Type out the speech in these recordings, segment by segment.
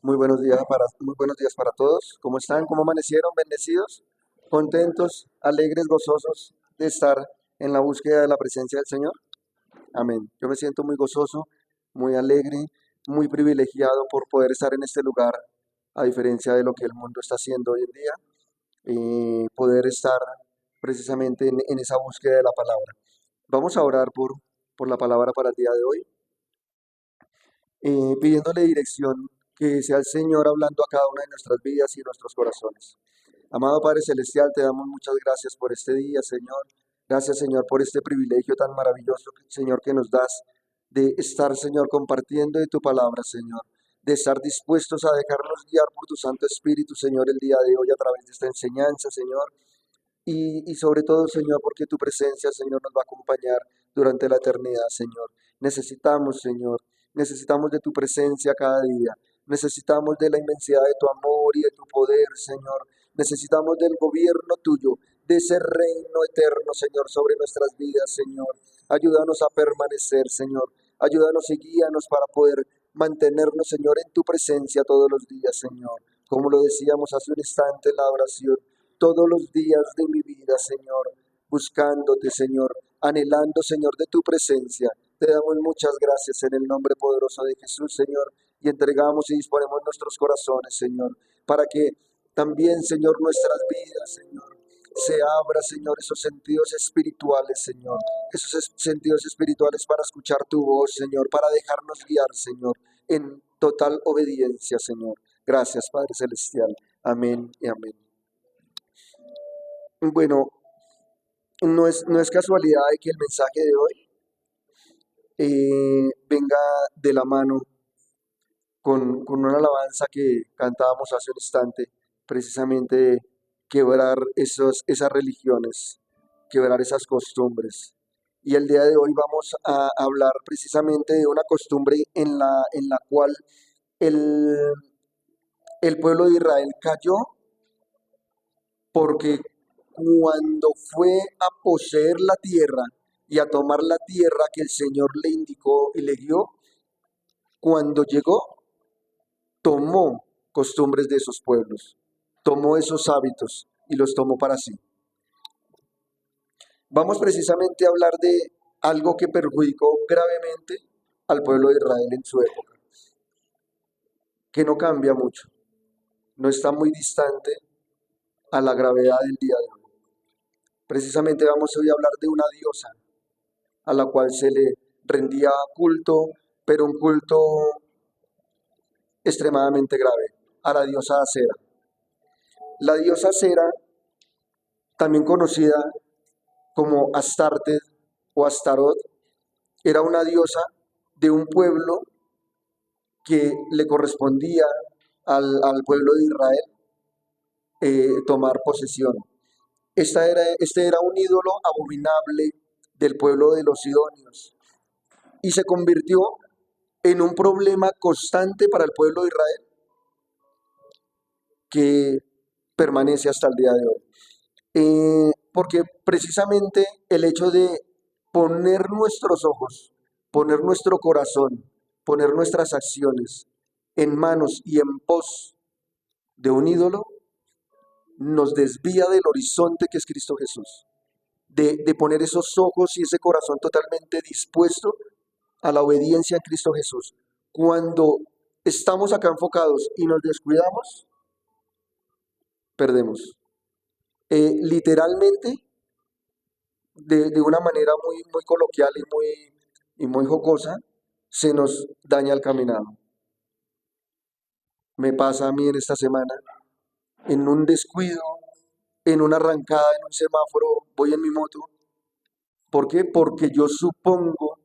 Muy buenos días para todos. ¿Cómo están? ¿Cómo amanecieron? ¿Bendecidos? ¿Contentos? ¿Alegres? ¿Gozosos de estar en la búsqueda de la presencia del Señor? Amén. Yo me siento muy gozoso, muy alegre, muy privilegiado por poder estar en este lugar, a diferencia de lo que el mundo está haciendo hoy en día, poder estar precisamente en esa búsqueda de la palabra. Vamos a orar por la palabra para el día de hoy, pidiéndole dirección, que sea el Señor hablando a cada una de nuestras vidas y nuestros corazones. Amado Padre Celestial, te damos muchas gracias por este día, Señor. Gracias, Señor, por este privilegio tan maravilloso, Señor, que nos das de estar, Señor, compartiendo de tu palabra, Señor. De estar dispuestos a dejarnos guiar por tu Santo Espíritu, Señor, el día de hoy a través de esta enseñanza, Señor. Y sobre todo, Señor, porque tu presencia, Señor, nos va a acompañar durante la eternidad, Señor. Necesitamos, Señor, necesitamos de tu presencia cada día. Necesitamos de la inmensidad de tu amor y de tu poder, Señor. Necesitamos del gobierno tuyo, de ese reino eterno, Señor, sobre nuestras vidas, Señor. Ayúdanos a permanecer, Señor. Ayúdanos y guíanos para poder mantenernos, Señor, en tu presencia todos los días, Señor. Como lo decíamos hace un instante en la oración, todos los días de mi vida, Señor, buscándote, Señor, anhelando, Señor, de tu presencia. Te damos muchas gracias en el nombre poderoso de Jesús, Señor, y entregamos y disponemos nuestros corazones, Señor, para que también, Señor, nuestras vidas, Señor, se abra, Señor, esos sentidos espirituales, Señor, sentidos espirituales para escuchar tu voz, Señor, para dejarnos guiar, Señor, en total obediencia, Señor. Gracias, Padre Celestial. Amén y amén. Bueno, no es casualidad de que el mensaje de hoy venga de la mano con una alabanza que cantábamos hace un instante, precisamente de quebrar esas religiones, quebrar esas costumbres. Y el día de hoy vamos a hablar precisamente de una costumbre en la cual el, el pueblo de Israel cayó, porque cuando fue a poseer la tierra y a tomar la tierra que el Señor le indicó y le dio, cuando llegó, tomó costumbres de esos pueblos, tomó esos hábitos y los tomó para sí. Vamos precisamente a hablar de algo que perjudicó gravemente al pueblo de Israel en su época, que no cambia mucho, no está muy distante a la gravedad del día de hoy. Precisamente vamos hoy a hablar de una diosa a la cual se le rendía culto, pero un culto extremadamente grave, a la diosa Acera. La diosa Acera, también conocida como Astarte o Astarot, era una diosa de un pueblo que le correspondía al pueblo de Israel tomar posesión. Este era un ídolo abominable del pueblo de los sidonios y se convirtió en un problema constante para el pueblo de Israel que permanece hasta el día de hoy. Porque precisamente el hecho de poner nuestros ojos, poner nuestro corazón, poner nuestras acciones en manos y en pos de un ídolo, nos desvía del horizonte que es Cristo Jesús. De poner esos ojos y ese corazón totalmente dispuesto a la obediencia en Cristo Jesús. Cuando estamos acá enfocados y nos descuidamos, perdemos. Literalmente, de una manera muy coloquial y muy jocosa, se nos daña el caminado. Me pasa a mí en esta semana, en un descuido, en una arrancada, en un semáforo, voy en mi moto. ¿Por qué? Porque yo supongo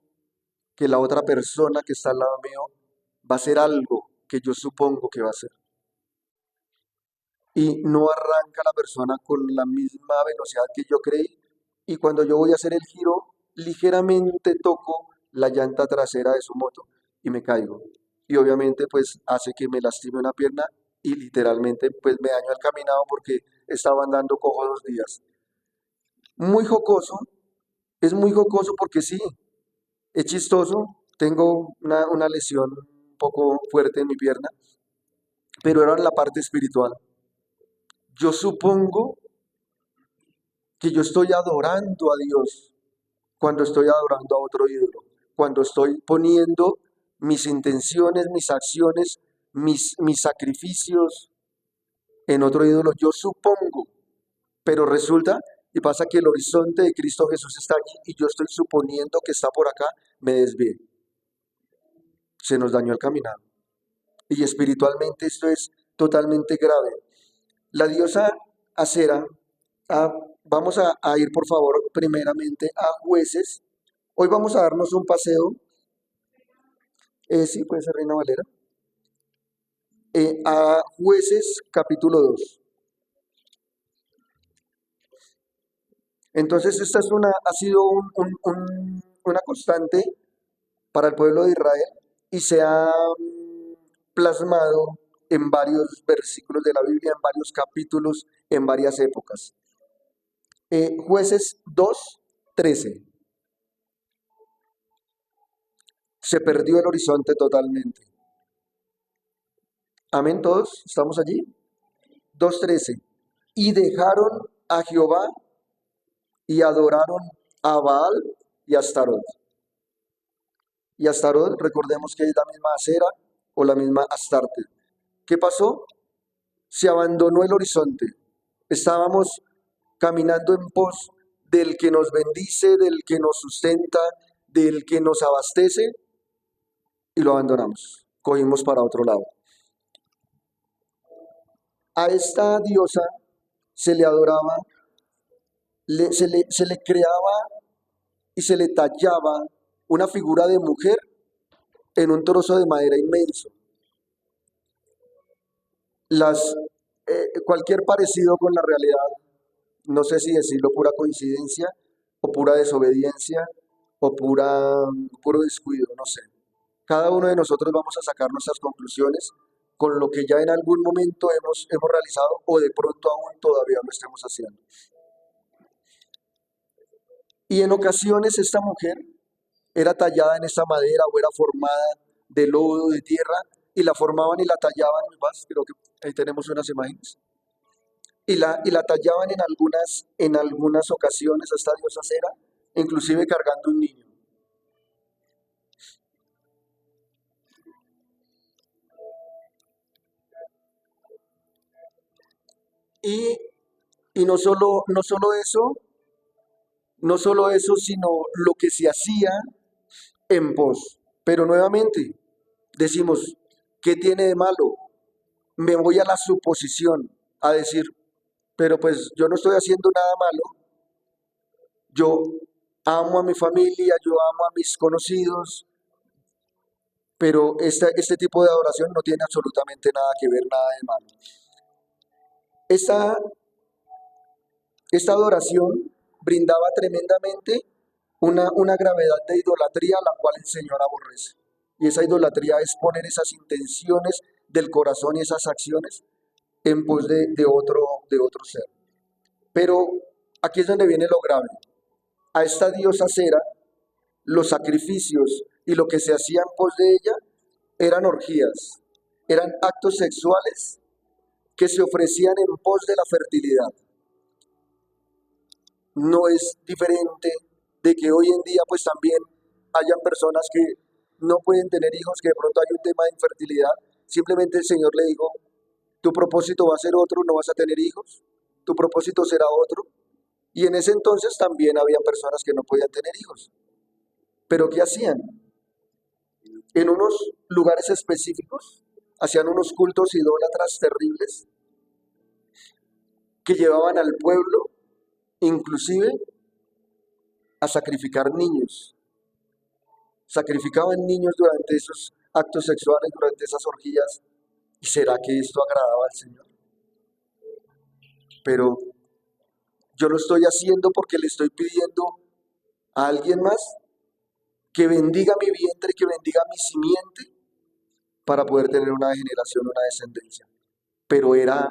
que la otra persona que está al lado mío va a hacer algo que yo supongo que va a hacer. Y no arranca la persona con la misma velocidad que yo creí. Y cuando yo voy a hacer el giro, ligeramente toco la llanta trasera de su moto y me caigo. Y obviamente pues hace que me lastime una pierna y literalmente pues me daño el caminado porque estaba andando cojo 2 días. Muy jocoso, es muy jocoso porque sí, es chistoso. Tengo una lesión un poco fuerte en mi pierna pero era en la parte espiritual. Yo supongo que yo estoy adorando a Dios cuando estoy adorando a otro ídolo, cuando estoy poniendo mis intenciones, mis acciones, mis sacrificios en otro ídolo. Yo supongo, pero resulta y pasa que el horizonte de Cristo Jesús está allí y yo estoy suponiendo que está por acá, me desvié. Se nos dañó el caminar. Y espiritualmente esto es totalmente grave. La diosa Acera, ah, vamos a ir por favor primeramente a Jueces. Hoy vamos a darnos un paseo, sí, puede ser Reina Valera, a Jueces capítulo 2. Entonces esta ha sido una constante para el pueblo de Israel y se ha plasmado en varios versículos de la Biblia, en varios capítulos, en varias épocas. Jueces 2:13. Se perdió el horizonte totalmente. Amén, todos, ¿estamos allí? 2:13. Y dejaron a Jehová y adoraron a Baal y a Astarot. Y Astarot, recordemos que es la misma Acera o la misma Astarte. ¿Qué pasó? Se abandonó el horizonte. Estábamos caminando en pos del que nos bendice, del que nos sustenta, del que nos abastece, y lo abandonamos. Cogimos para otro lado. A esta diosa se le adoraba, se le creaba y se le tallaba una figura de mujer en un trozo de madera inmenso. Las, Cualquier parecido con la realidad, no sé si decirlo pura coincidencia o pura desobediencia o puro descuido, no sé. Cada uno de nosotros vamos a sacar nuestras conclusiones con lo que ya en algún momento hemos realizado o de pronto aún todavía lo estemos haciendo. Y en ocasiones esta mujer era tallada en esta madera o era formada de lodo, de tierra, y la formaban y la tallaban, más, creo que ahí tenemos unas imágenes, y la tallaban en algunas ocasiones a esta diosa Cera, inclusive cargando un niño. Y, y no solo eso, sino lo que se hacía en pos. Pero nuevamente decimos, ¿qué tiene de malo? Me voy a la suposición, a decir, pero pues yo no estoy haciendo nada malo, yo amo a mi familia, yo amo a mis conocidos, pero este tipo de adoración no tiene absolutamente nada que ver, nada de malo. Esta, esta adoración brindaba tremendamente una gravedad de idolatría a la cual el Señor aborrece. Y esa idolatría es poner esas intenciones del corazón y esas acciones en pos de otro ser. Pero aquí es donde viene lo grave. A esta diosa Cera, los sacrificios y lo que se hacía en pos de ella eran orgías, eran actos sexuales que se ofrecían en pos de la fertilidad. No es diferente de que hoy en día pues también hayan personas que no pueden tener hijos, que de pronto hay un tema de infertilidad. Simplemente el Señor le dijo, tu propósito va a ser otro, no vas a tener hijos, tu propósito será otro. Y en ese entonces también había personas que no podían tener hijos. Pero ¿qué hacían? En unos lugares específicos hacían unos cultos idólatras terribles que llevaban al pueblo inclusive a sacrificar niños. Sacrificaban niños durante esos actos sexuales, durante esas orgías. ¿Y será que esto agradaba al Señor? Pero yo lo estoy haciendo porque le estoy pidiendo a alguien más que bendiga mi vientre, que bendiga mi simiente para poder tener una generación, una descendencia. Pero era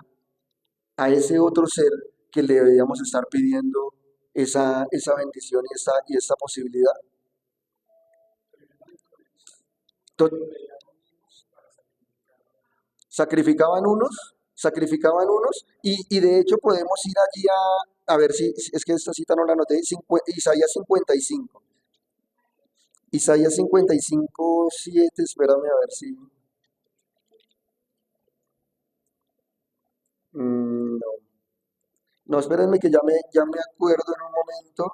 a ese otro ser que le debíamos estar pidiendo esa bendición y esta posibilidad. To- sacrificaban unos, y de hecho podemos ir allí a ver si es que esta cita no la anoté, Isaías 55. Isaías 55, 7, espérame a ver si... no, no, espérenme que ya me acuerdo en un momento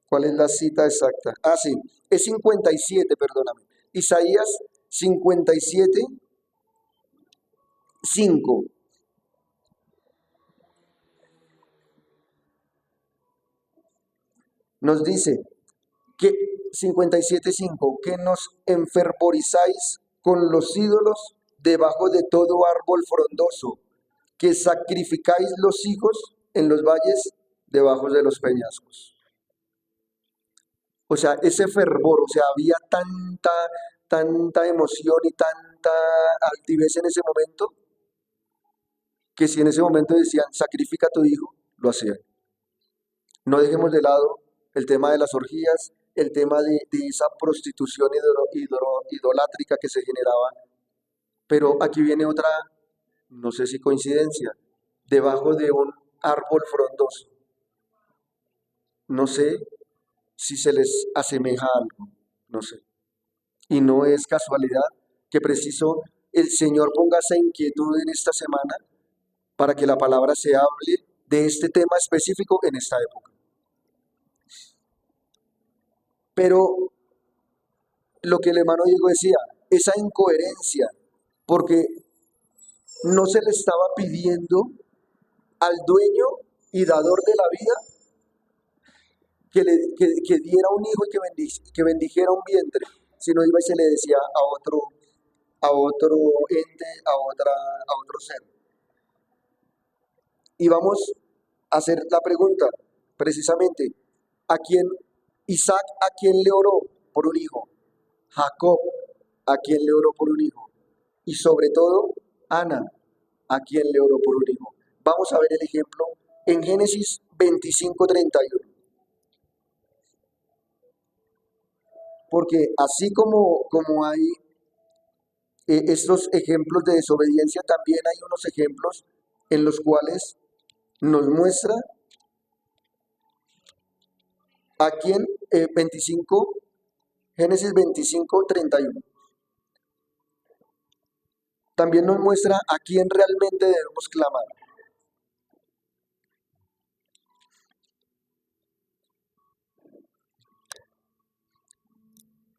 cuál es la cita exacta. Ah, sí, es 57, perdóname. Isaías 57, 5. Nos dice que 57:5, que nos enfervorizáis con los ídolos debajo de todo árbol frondoso, que sacrificáis los hijos en los valles debajo de los peñascos. O sea, ese fervor, o sea, había tanta emoción y tanta altivez en ese momento, que si en ese momento decían, sacrifica a tu hijo, lo hacían. No dejemos de lado el tema de las orgías, el tema de esa prostitución idolátrica que se generaba. Pero aquí viene otra, no sé si coincidencia, debajo de un árbol frondoso. No sé si se les asemeja algo, no sé. Y no es casualidad que preciso el Señor ponga esa inquietud en esta semana para que la palabra se hable de este tema específico en esta época. Pero lo que el hermano Diego decía, esa incoherencia, porque no se le estaba pidiendo al dueño y dador de la vida que diera un hijo y que bendijera un vientre, sino iba y se le decía a otro ente, a otro ser. Y vamos a hacer la pregunta, precisamente, ¿a quién, Isaac, a quién le oró por un hijo? Jacob, ¿a quién le oró por un hijo? Y sobre todo, Ana, ¿a quién le oró por un hijo? Vamos a ver el ejemplo en Génesis 25:31. Porque así como hay estos ejemplos de desobediencia, también hay unos ejemplos en los cuales nos muestra a quién, 25, Génesis 25:31. También nos muestra a quién realmente debemos clamar.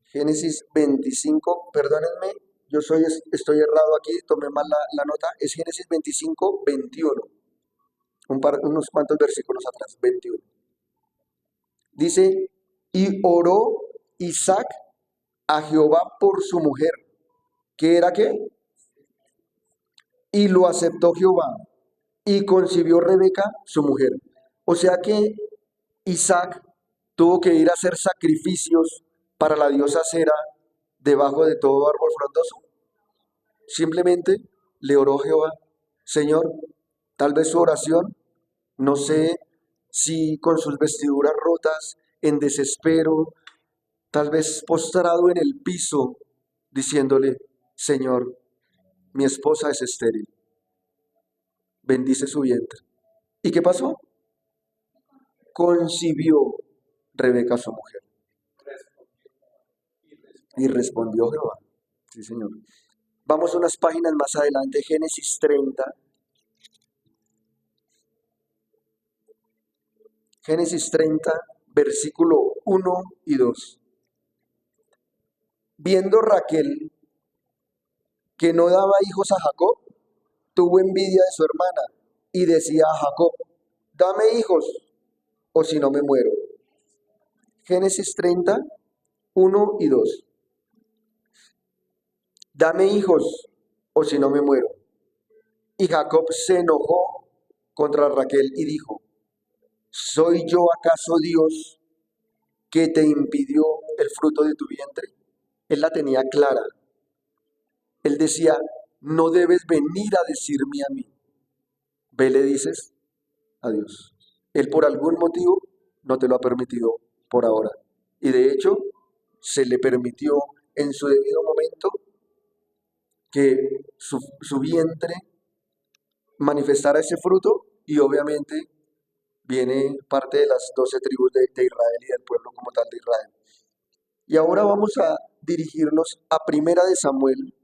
Génesis 25, perdónenme, estoy errado aquí, tomé mal la nota, es Génesis 25:21, unos cuantos versículos atrás, 21. Dice, y oró Isaac a Jehová por su mujer, ¿qué era qué? Y lo aceptó Jehová, y concibió Rebeca, su mujer. O sea que Isaac tuvo que ir a hacer sacrificios para la diosa Cera debajo de todo árbol frondoso. Simplemente le oró a Jehová, Señor, tal vez su oración, no sé si con sus vestiduras rotas, en desespero, tal vez postrado en el piso, diciéndole, Señor, mi esposa es estéril, bendice su vientre. ¿Y qué pasó? Concibió Rebeca su mujer. Y respondió Jehová. Sí, Señor. Vamos unas páginas más adelante, Génesis 30. Génesis 30, versículo 1 y 2. Viendo Raquel que no daba hijos a Jacob, tuvo envidia de su hermana y decía a Jacob, dame hijos o si no me muero. Génesis 30, 1 y 2. Dame hijos o si no me muero. Y Jacob se enojó contra Raquel y dijo, ¿soy yo acaso Dios que te impidió el fruto de tu vientre? Él la tenía clara. Él decía, no debes venir a decirme a mí. Ve, le dices a Dios. Él por algún motivo no te lo ha permitido por ahora. Y de hecho, se le permitió en su debido momento que su vientre manifestara ese fruto y obviamente viene parte de las 12 tribus de Israel y del pueblo como tal de Israel. Y ahora vamos a dirigirnos a Primera de Samuel,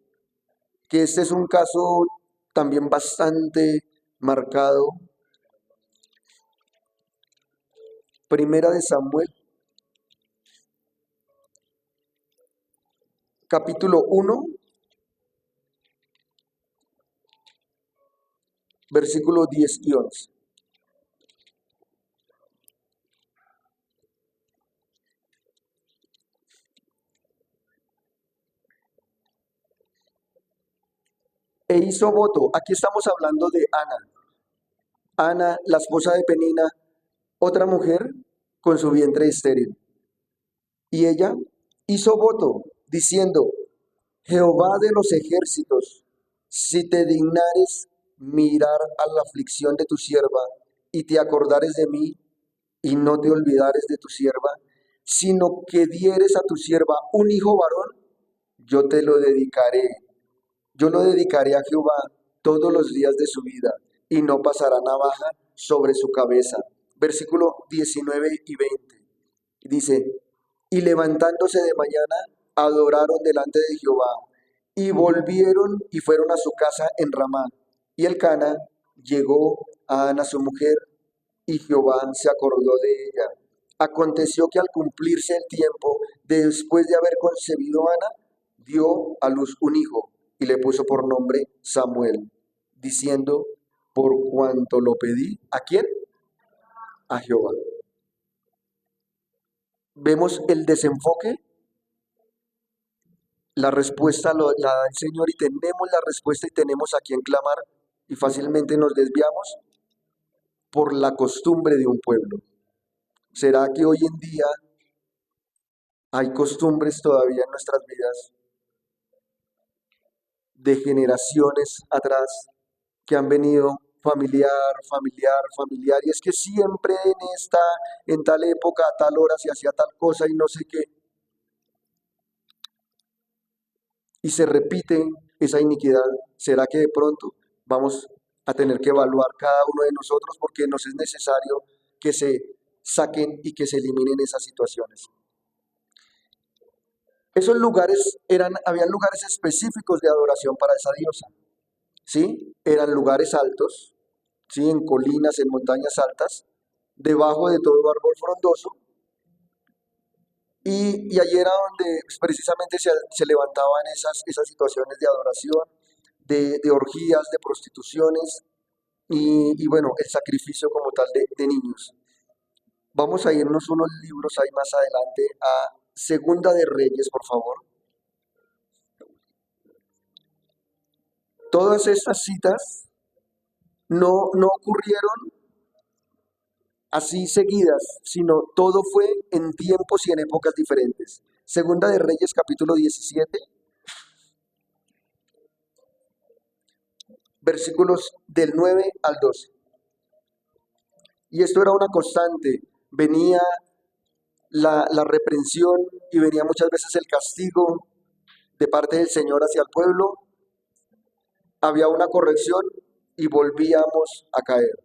que este es un caso también bastante marcado. Primera de Samuel, capítulo 1, versículos 10 y 11. E hizo voto. Aquí estamos hablando de Ana. Ana, la esposa de Penina, otra mujer con su vientre estéril. Y ella hizo voto diciendo, Jehová de los ejércitos, si te dignares mirar a la aflicción de tu sierva y te acordares de mí y no te olvidares de tu sierva, sino que dieres a tu sierva un hijo varón, yo te lo dedicaré. Yo lo dedicaré a Jehová todos los días de su vida y no pasará navaja sobre su cabeza. Versículo 19 y 20. Dice, y levantándose de mañana, adoraron delante de Jehová, y volvieron y fueron a su casa en Ramá. Y Elcana llegó a Ana su mujer, y Jehová se acordó de ella. Aconteció que al cumplirse el tiempo, después de haber concebido Ana, dio a luz un hijo, y le puso por nombre Samuel, diciendo, por cuanto lo pedí, ¿a quién? A Jehová. Vemos el desenfoque. La respuesta la da el Señor y tenemos la respuesta y tenemos a quien clamar y fácilmente nos desviamos por la costumbre de un pueblo. ¿Será que hoy en día hay costumbres todavía en nuestras vidas de generaciones atrás que han venido familiar, y es que siempre en tal época, a tal hora se hacía tal cosa y no sé qué, y se repite esa iniquidad? ¿Será que de pronto vamos a tener que evaluar cada uno de nosotros porque nos es necesario que se saquen y que se eliminen esas situaciones? Esos lugares habían lugares específicos de adoración para esa diosa, ¿sí? Eran lugares altos, ¿sí? En colinas, en montañas altas, debajo de todo árbol frondoso, y allí era donde pues, precisamente se levantaban esas situaciones de adoración, de orgías, de prostituciones y bueno, el sacrificio como tal de niños. Vamos a irnos unos libros ahí más adelante a Segunda de Reyes, por favor. Todas estas citas no ocurrieron así seguidas, sino todo fue en tiempos y en épocas diferentes. Segunda de Reyes, capítulo 17, versículos del 9 al 12. Y esto era una constante. Venía la reprensión y venía muchas veces el castigo de parte del Señor hacia el pueblo. Había una corrección y volvíamos a caer.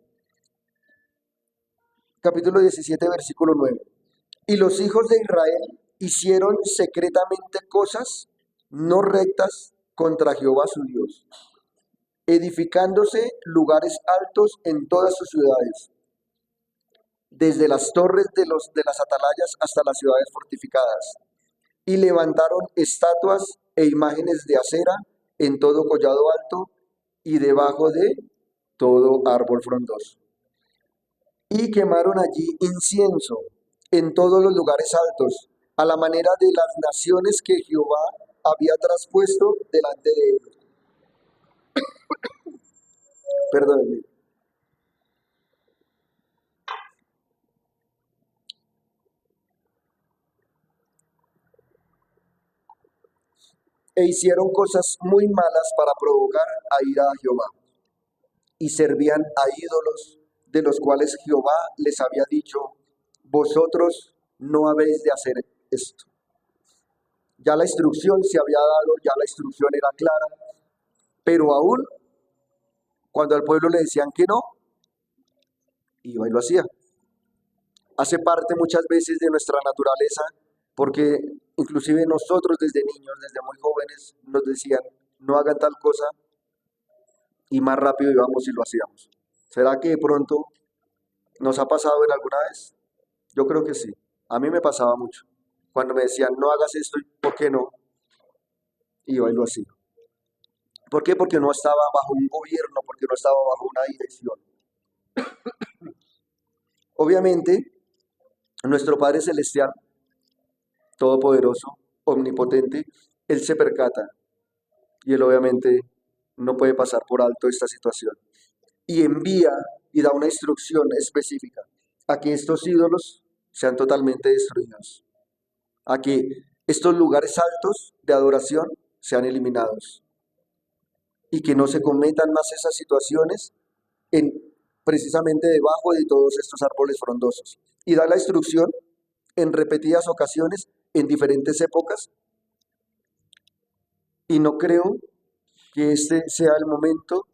Capítulo 17, versículo 9. Y los hijos de Israel hicieron secretamente cosas no rectas contra Jehová su Dios, edificándose lugares altos en todas sus ciudades, desde las torres de las atalayas hasta las ciudades fortificadas, y levantaron estatuas e imágenes de acera en todo collado alto y debajo de todo árbol frondoso. Y quemaron allí incienso en todos los lugares altos, a la manera de las naciones que Jehová había traspuesto delante de ellos. Perdónenme. E hicieron cosas muy malas para provocar a ira a Jehová, y servían a ídolos, de los cuales Jehová les había dicho, vosotros no habéis de hacer esto. Ya la instrucción se había dado, ya la instrucción era clara, Pero aún cuando al pueblo le decían que no, iba y lo hacía. Hace parte muchas veces de nuestra naturaleza, porque inclusive nosotros desde niños, desde muy jóvenes, nos decían, no hagan tal cosa, y más rápido íbamos y lo hacíamos. ¿Será que de pronto nos ha pasado en alguna vez? Yo creo que sí. A mí me pasaba mucho. Cuando me decían, no hagas esto, ¿por qué no? Iba y lo hacía. ¿Por qué? Porque no estaba bajo un gobierno, porque no estaba bajo una dirección. Obviamente, nuestro Padre Celestial, Todopoderoso, Omnipotente, Él se percata y Él obviamente no puede pasar por alto esta situación. Y envía y da una instrucción específica a que estos ídolos sean totalmente destruidos, a que estos lugares altos de adoración sean eliminados y que no se cometan más esas situaciones en precisamente debajo de todos estos árboles frondosos. Y da la instrucción en repetidas ocasiones, en diferentes épocas, y no creo que este sea el momento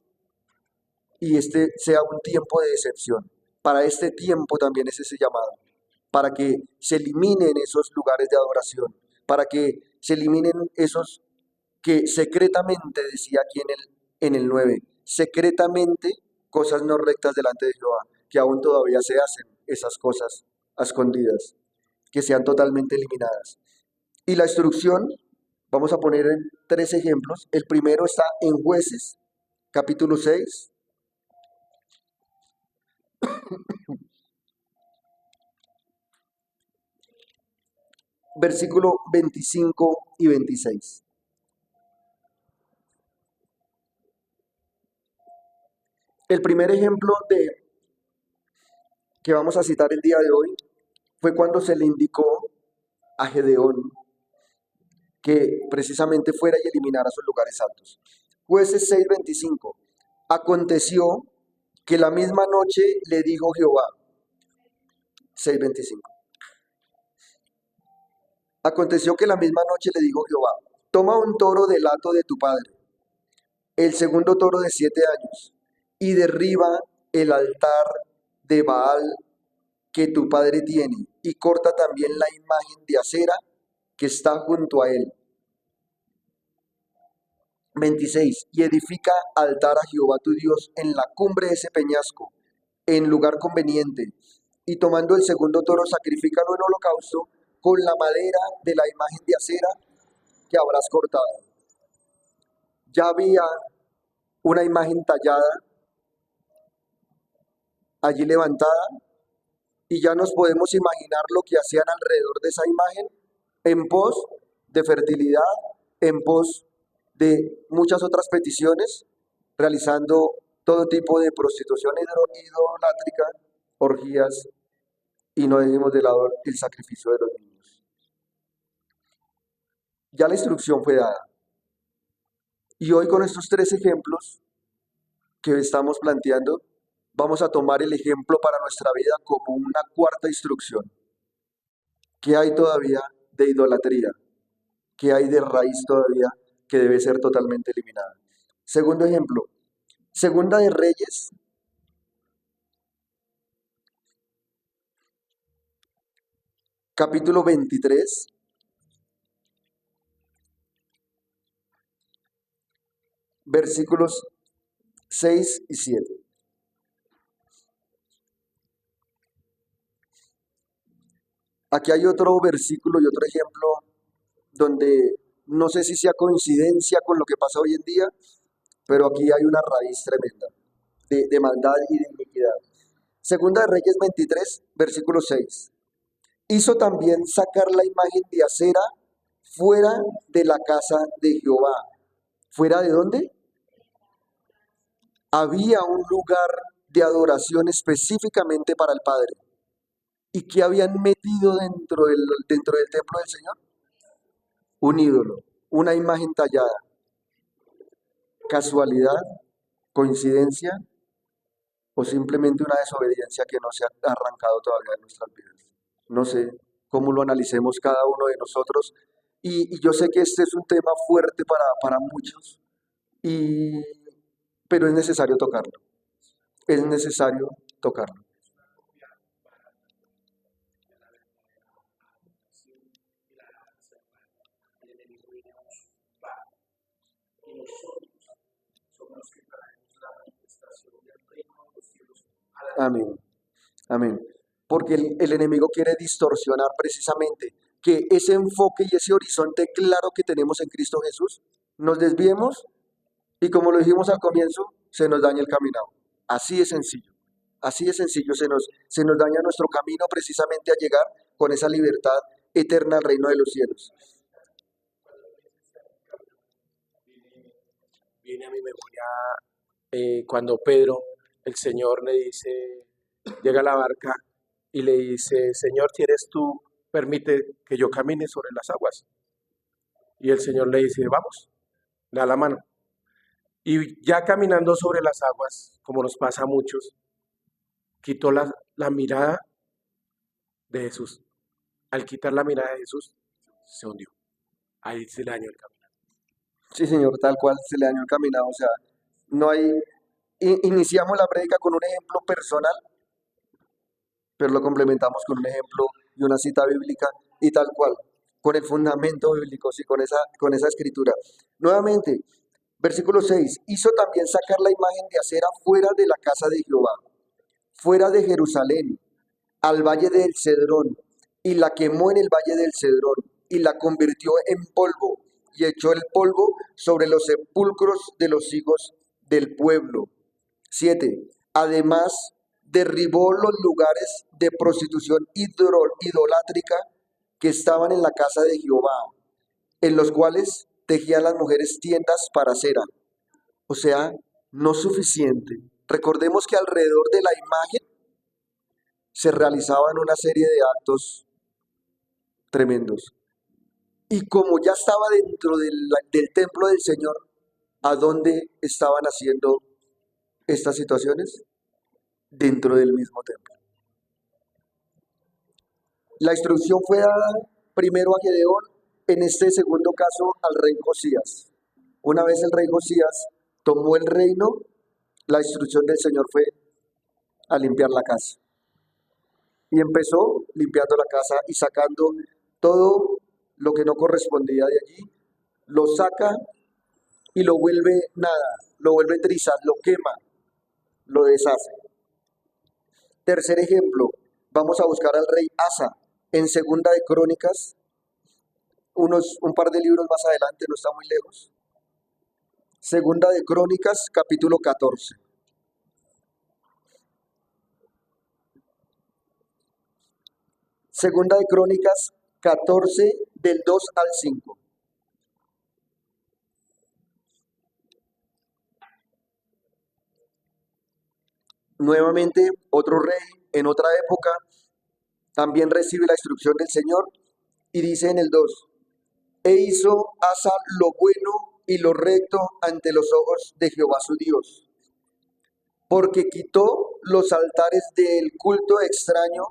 y este sea un tiempo de decepción. Para este tiempo también es ese llamado, para que se eliminen esos lugares de adoración, para que se eliminen esos que secretamente, decía aquí en el 9, secretamente cosas no rectas delante de Jehová, que aún todavía se hacen esas cosas a escondidas, que sean totalmente eliminadas. Y la instrucción, vamos a poner en tres ejemplos. El primero está en Jueces, capítulo 6, versículo 25 y 26. El primer ejemplo que vamos a citar el día de hoy fue cuando se le indicó a Gedeón que precisamente fuera y eliminara sus lugares altos. Jueces 6:25. Aconteció que la misma noche le dijo Jehová, 6:25. Aconteció que la misma noche le dijo Jehová, toma un toro del hato de tu padre, el segundo toro de 7 años, y derriba el altar de Baal que tu padre tiene, y corta también la imagen de acera que está junto a él. 26. Y edifica altar a Jehová tu Dios en la cumbre de ese peñasco, en lugar conveniente. Y tomando el segundo toro, sacrifícalo en holocausto con la madera de la imagen de acera que habrás cortado. Ya había una imagen tallada allí levantada y ya nos podemos imaginar lo que hacían alrededor de esa imagen en pos de fertilidad, en pos de muchas otras peticiones, realizando todo tipo de prostitución idolátrica, orgías, y no dejemos de lado el sacrificio de los niños. Ya la instrucción fue dada. Y hoy con estos tres ejemplos que estamos planteando, vamos a tomar el ejemplo para nuestra vida como una cuarta instrucción. ¿Qué hay todavía de idolatría? ¿Qué hay de raíz todavía que debe ser totalmente eliminada? Segundo ejemplo, Segunda de Reyes, capítulo 23, versículos 6 y 7. Aquí hay otro versículo y otro ejemplo donde no sé si sea coincidencia con lo que pasa hoy en día, pero aquí hay una raíz tremenda de maldad y de iniquidad. Segunda de Reyes 23, versículo 6. Hizo también sacar la imagen de acera fuera de la casa de Jehová. ¿Fuera de dónde? Había un lugar de adoración específicamente para el Padre. ¿Y qué habían metido dentro del templo del Señor? Un ídolo, una imagen tallada. ¿Casualidad? ¿Coincidencia? ¿O simplemente una desobediencia que no se ha arrancado todavía de nuestras vidas? No sé cómo lo analicemos cada uno de nosotros. Y yo sé que este es un tema fuerte para muchos, y, pero es necesario tocarlo, es necesario tocarlo. Amén, amén. Porque el enemigo quiere distorsionar precisamente que ese enfoque y ese horizonte claro que tenemos en Cristo Jesús, nos desviemos y como lo dijimos al comienzo, se nos daña el caminado. Así es sencillo. Así de sencillo se nos daña nuestro camino precisamente a llegar con esa libertad eterna al reino de los cielos. Viene a mi memoria cuando Pedro, el Señor le dice, llega a la barca y le dice, Señor, si eres tú, permite que yo camine sobre las aguas. Y el Señor le dice, vamos, le da la mano. Y ya caminando sobre las aguas, como nos pasa a muchos, quitó la mirada de Jesús. Al quitar la mirada de Jesús, se hundió. Ahí se le dañó el camino. Sí, señor, tal cual se le dañó el caminado. O sea, no hay... Iniciamos la prédica con un ejemplo personal, pero lo complementamos con un ejemplo y una cita bíblica y tal cual, con el fundamento bíblico, sí, con esa escritura. Nuevamente, versículo 6, hizo también sacar la imagen de acera fuera de la casa de Jehová, fuera de Jerusalén, al valle del Cedrón, y la quemó en el valle del Cedrón, y la convirtió en polvo, y echó el polvo sobre los sepulcros de los hijos del pueblo. 7. Además, derribó los lugares de prostitución idolátrica que estaban en la casa de Jehová, en los cuales tejían las mujeres tiendas para cera. O sea, no suficiente. Recordemos que alrededor de la imagen se realizaban una serie de actos tremendos. Y como ya estaba dentro del templo del Señor, ¿a dónde estaban haciendo estas situaciones? Dentro del mismo templo. La instrucción fue dada primero a Gedeón, en este segundo caso al rey Josías. Una vez el rey Josías tomó el reino, la instrucción del Señor fue a limpiar la casa. Y empezó limpiando la casa y sacando todo lo que no correspondía de allí, lo saca y lo vuelve nada, lo vuelve trizas, lo quema, lo deshace. Tercer ejemplo, vamos a buscar al rey Asa en Segunda de Crónicas, un par de libros más adelante, no está muy lejos. Segunda de Crónicas, capítulo 14. Segunda de Crónicas 14, del 2 al 5. Nuevamente, otro rey en otra época también recibe la instrucción del Señor y dice en el 2, e hizo Asa lo bueno y lo recto ante los ojos de Jehová su Dios, porque quitó los altares del culto extraño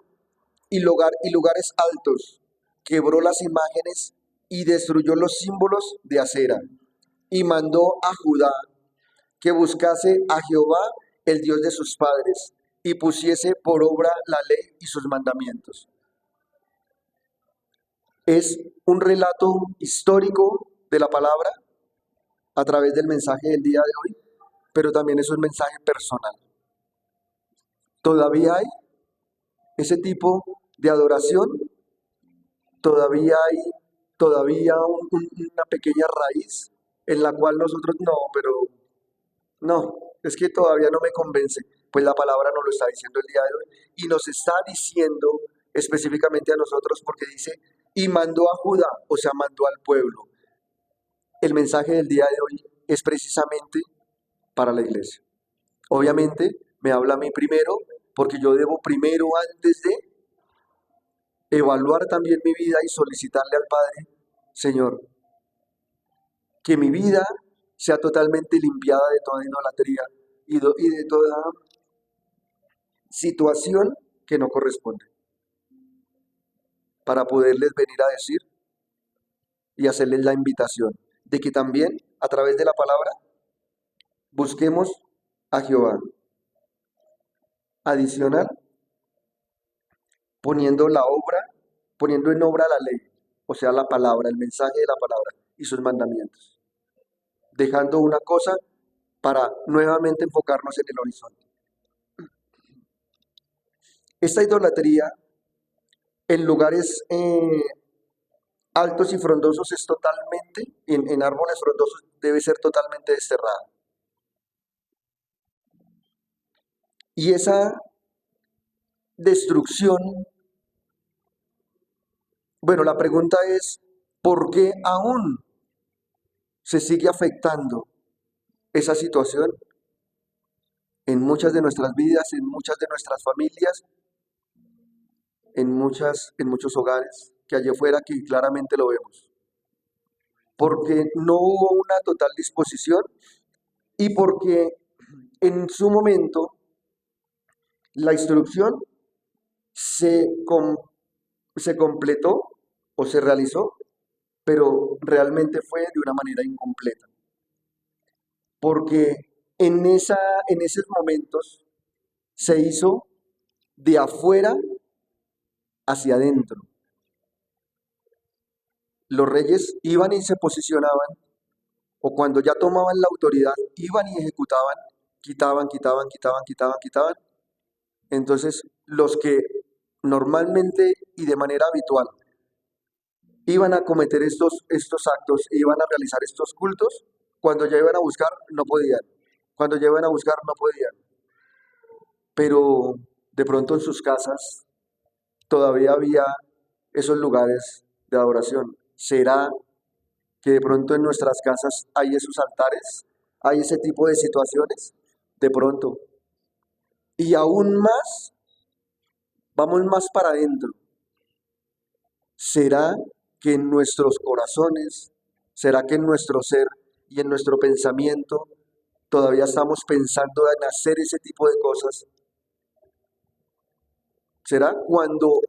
y lugares altos, quebró las imágenes y destruyó los símbolos de acera, y mandó a Judá que buscase a Jehová, el Dios de sus padres, y pusiese por obra la ley y sus mandamientos. Es un relato histórico de la palabra a través del mensaje del día de hoy, pero también es un mensaje personal. Todavía hay ese tipo de adoración, todavía hay una pequeña raíz en la cual nosotros no, pero no, es que todavía no me convence. Pues la palabra nos lo está diciendo el día de hoy y nos está diciendo específicamente a nosotros porque dice, y mandó a Judá, o sea, mandó al pueblo. El mensaje del día de hoy es precisamente para la iglesia. Obviamente me habla a mí primero porque yo debo primero, antes de evaluar también mi vida y solicitarle al Padre, Señor, que mi vida sea totalmente limpiada de toda idolatría y de toda situación que no corresponde, para poderles venir a decir y hacerles la invitación de que también a través de la palabra Busquemos a Jehová. Adicional, poniendo poniendo en obra la ley, o sea, la palabra, el mensaje de la palabra y sus mandamientos. Dejando una cosa para nuevamente enfocarnos en el horizonte. Esta idolatría en lugares altos y frondosos es totalmente, en árboles frondosos debe ser totalmente desterrada. Y esa destrucción, bueno, la pregunta es, ¿por qué aún se sigue afectando esa situación en muchas de nuestras vidas, en muchas de nuestras familias, en muchos hogares, que allá afuera que claramente lo vemos? Porque no hubo una total disposición y porque en su momento la instrucción se, com- se completó o se realizó, pero realmente fue de una manera incompleta. Porque en esos momentos se hizo de afuera hacia adentro. Los reyes iban y se posicionaban, o cuando ya tomaban la autoridad, iban y ejecutaban, quitaban, quitaban, quitaban, quitaban, quitaban. Entonces, los que normalmente y de manera habitual iban a cometer estos actos, iban a realizar estos cultos, cuando ya iban a buscar, no podían. Cuando ya iban a buscar, no podían. Pero de pronto en sus casas todavía había esos lugares de adoración. ¿Será que de pronto en nuestras casas hay esos altares? ¿Hay ese tipo de situaciones? De pronto. Y aún más, vamos más para adentro. ¿Será que en nuestros corazones, será que en nuestro ser y en nuestro pensamiento todavía estamos pensando en hacer ese tipo de cosas? ¿Será cuando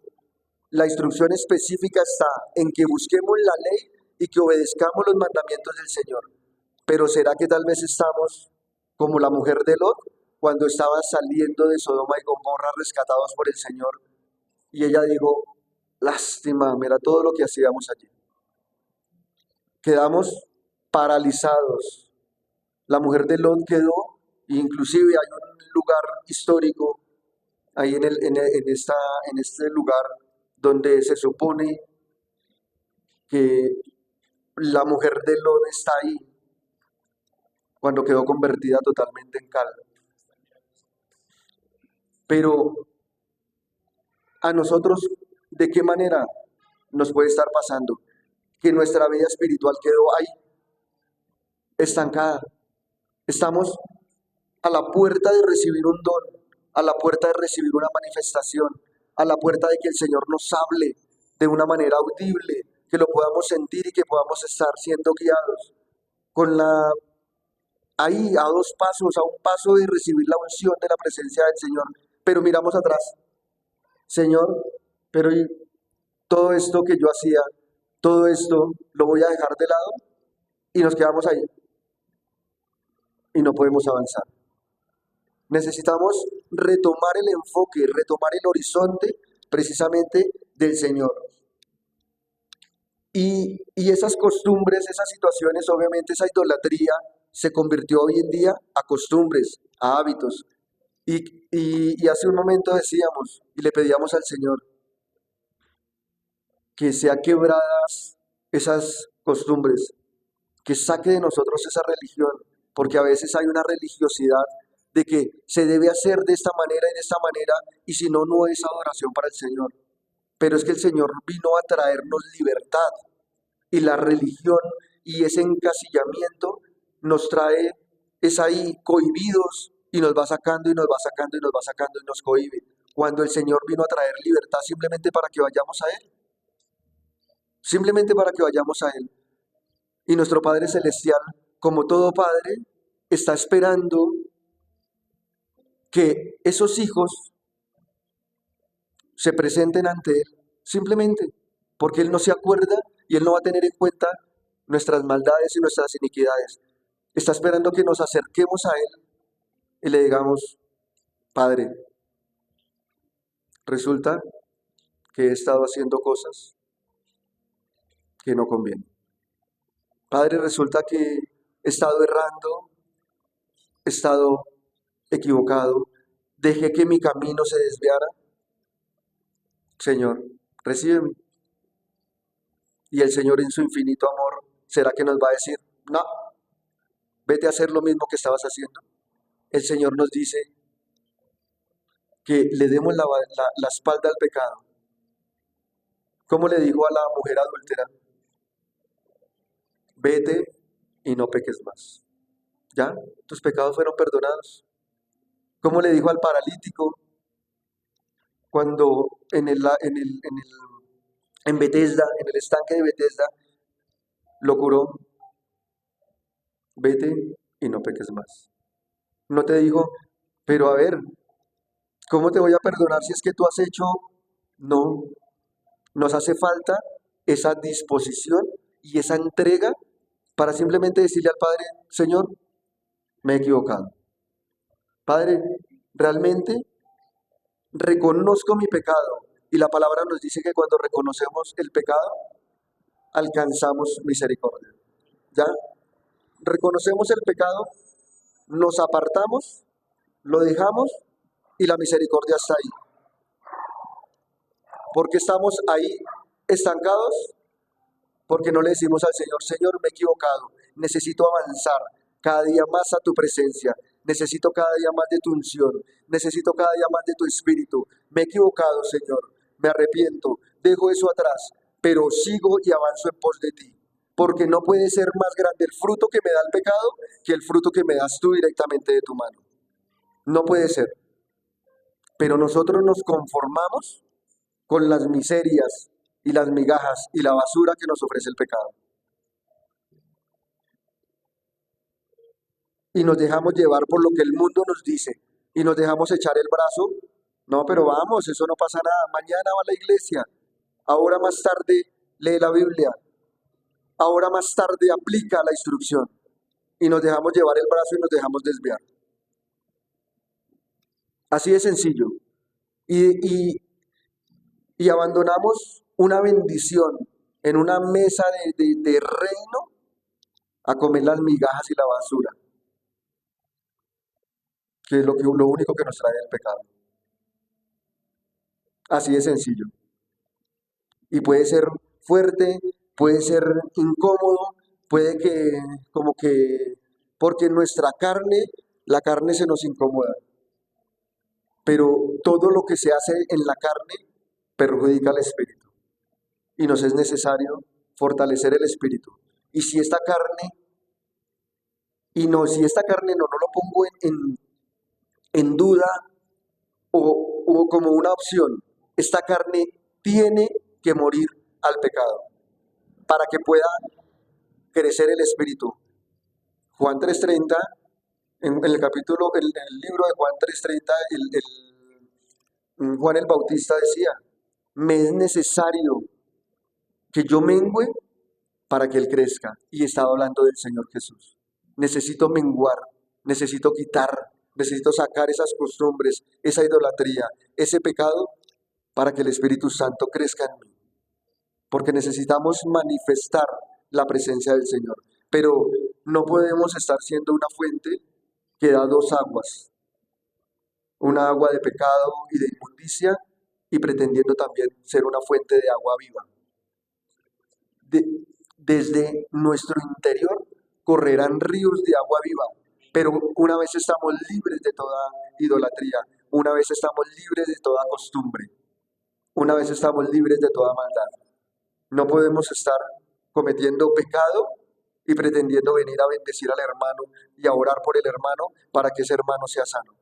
la instrucción específica está en que busquemos la ley y que obedezcamos los mandamientos del Señor? Pero ¿será que tal vez estamos como la mujer de Lot cuando estaba saliendo de Sodoma y Gomorra rescatados por el Señor? Y ella dijo, lástima, mira todo lo que hacíamos allí. Quedamos paralizados. La mujer de Lot quedó, inclusive hay un lugar histórico ahí en este lugar donde se supone que la mujer de Lot está ahí cuando quedó convertida totalmente en cal. Pero a nosotros, ¿de qué manera nos puede estar pasando? Que nuestra vida espiritual quedó ahí, estancada. Estamos a la puerta de recibir un don, a la puerta de recibir una manifestación, a la puerta de que el Señor nos hable de una manera audible, que lo podamos sentir y que podamos estar siendo guiados con la ahí a dos pasos, a un paso de recibir la unción de la presencia del Señor. Pero miramos atrás, Señor, pero ¿y todo esto que yo hacía, todo esto lo voy a dejar de lado? Y nos quedamos ahí y no podemos avanzar. Necesitamos retomar el enfoque, retomar el horizonte precisamente del Señor. Y esas costumbres, esas situaciones, obviamente esa idolatría se convirtió hoy en día a costumbres, a hábitos. Y hace un momento decíamos y le pedíamos al Señor que sea quebradas esas costumbres, que saque de nosotros esa religión, porque a veces hay una religiosidad de que se debe hacer de esta manera y de esta manera, y si no, no es adoración para el Señor. Pero es que el Señor vino a traernos libertad, y la religión y ese encasillamiento nos trae, es ahí, cohibidos, y nos va sacando y nos va sacando y nos va sacando y nos cohibe. Cuando el Señor vino a traer libertad simplemente para que vayamos a Él, simplemente para que vayamos a Él. Y nuestro Padre Celestial, como todo Padre, está esperando que esos hijos se presenten ante Él, simplemente porque Él no se acuerda y Él no va a tener en cuenta nuestras maldades y nuestras iniquidades. Está esperando que nos acerquemos a Él y le digamos, Padre, resulta que he estado haciendo cosas que no convienen. Padre, resulta que he estado errando, he estado equivocado, dejé que mi camino se desviara. Señor, recíbeme. Y el Señor en su infinito amor, ¿será que nos va a decir, no, vete a hacer lo mismo que estabas haciendo? El Señor nos dice que le demos la espalda al pecado. Como le dijo a la mujer adúltera, vete y no peques más. ¿Ya? Tus pecados fueron perdonados. Como le dijo al paralítico cuando en Betesda, en el estanque de Betesda, lo curó, vete y no peques más. No te dijo, pero a ver, ¿cómo te voy a perdonar si es que tú has hecho? No, nos hace falta esa disposición y esa entrega para simplemente decirle al Padre, Señor, me he equivocado. Padre, realmente reconozco mi pecado. Y la palabra nos dice que cuando reconocemos el pecado, alcanzamos misericordia. ¿Ya? Reconocemos el pecado, nos apartamos, lo dejamos y la misericordia está ahí. ¿Por qué estamos ahí estancados? Porque no le decimos al Señor, Señor, me he equivocado, necesito avanzar cada día más a tu presencia, necesito cada día más de tu unción, necesito cada día más de tu espíritu. Me he equivocado, Señor, me arrepiento, dejo eso atrás, pero sigo y avanzo en pos de ti. Porque no puede ser más grande el fruto que me da el pecado que el fruto que me das tú directamente de tu mano. No puede ser. Pero nosotros nos conformamos con las miserias y las migajas y la basura que nos ofrece el pecado. Y nos dejamos llevar por lo que el mundo nos dice y nos dejamos echar el brazo. No, pero vamos, eso no pasa nada. Mañana va a la iglesia. Ahora más tarde lee la Biblia. Ahora más tarde aplica la instrucción. Y nos dejamos llevar el brazo y nos dejamos desviar. Así de sencillo. Y abandonamos una bendición en una mesa de reino a comer las migajas y la basura, que es lo único que nos trae el pecado. Así de sencillo. Y puede ser fuerte, puede ser incómodo, puede que como que, porque nuestra carne, la carne se nos incomoda, pero todo lo que se hace en la carne perjudica al espíritu. Y nos es necesario fortalecer el espíritu. Y si esta carne, si esta carne no lo pongo en duda o como una opción, esta carne tiene que morir al pecado para que pueda crecer el espíritu. Juan 3:30, en el capítulo, en el libro de Juan 3:30, Juan el Bautista decía, me es necesario que yo mengüe para que Él crezca. Y estaba hablando del Señor Jesús. Necesito menguar, necesito quitar, necesito sacar esas costumbres, esa idolatría, ese pecado, para que el Espíritu Santo crezca en mí. Porque necesitamos manifestar la presencia del Señor. Pero no podemos estar siendo una fuente que da dos aguas. Una agua de pecado y de inmundicia y pretendiendo también ser una fuente de agua viva. Desde nuestro interior correrán ríos de agua viva, pero una vez estamos libres de toda idolatría, una vez estamos libres de toda costumbre, una vez estamos libres de toda maldad. No podemos estar cometiendo pecado y pretendiendo venir a bendecir al hermano y a orar por el hermano para que ese hermano sea sano.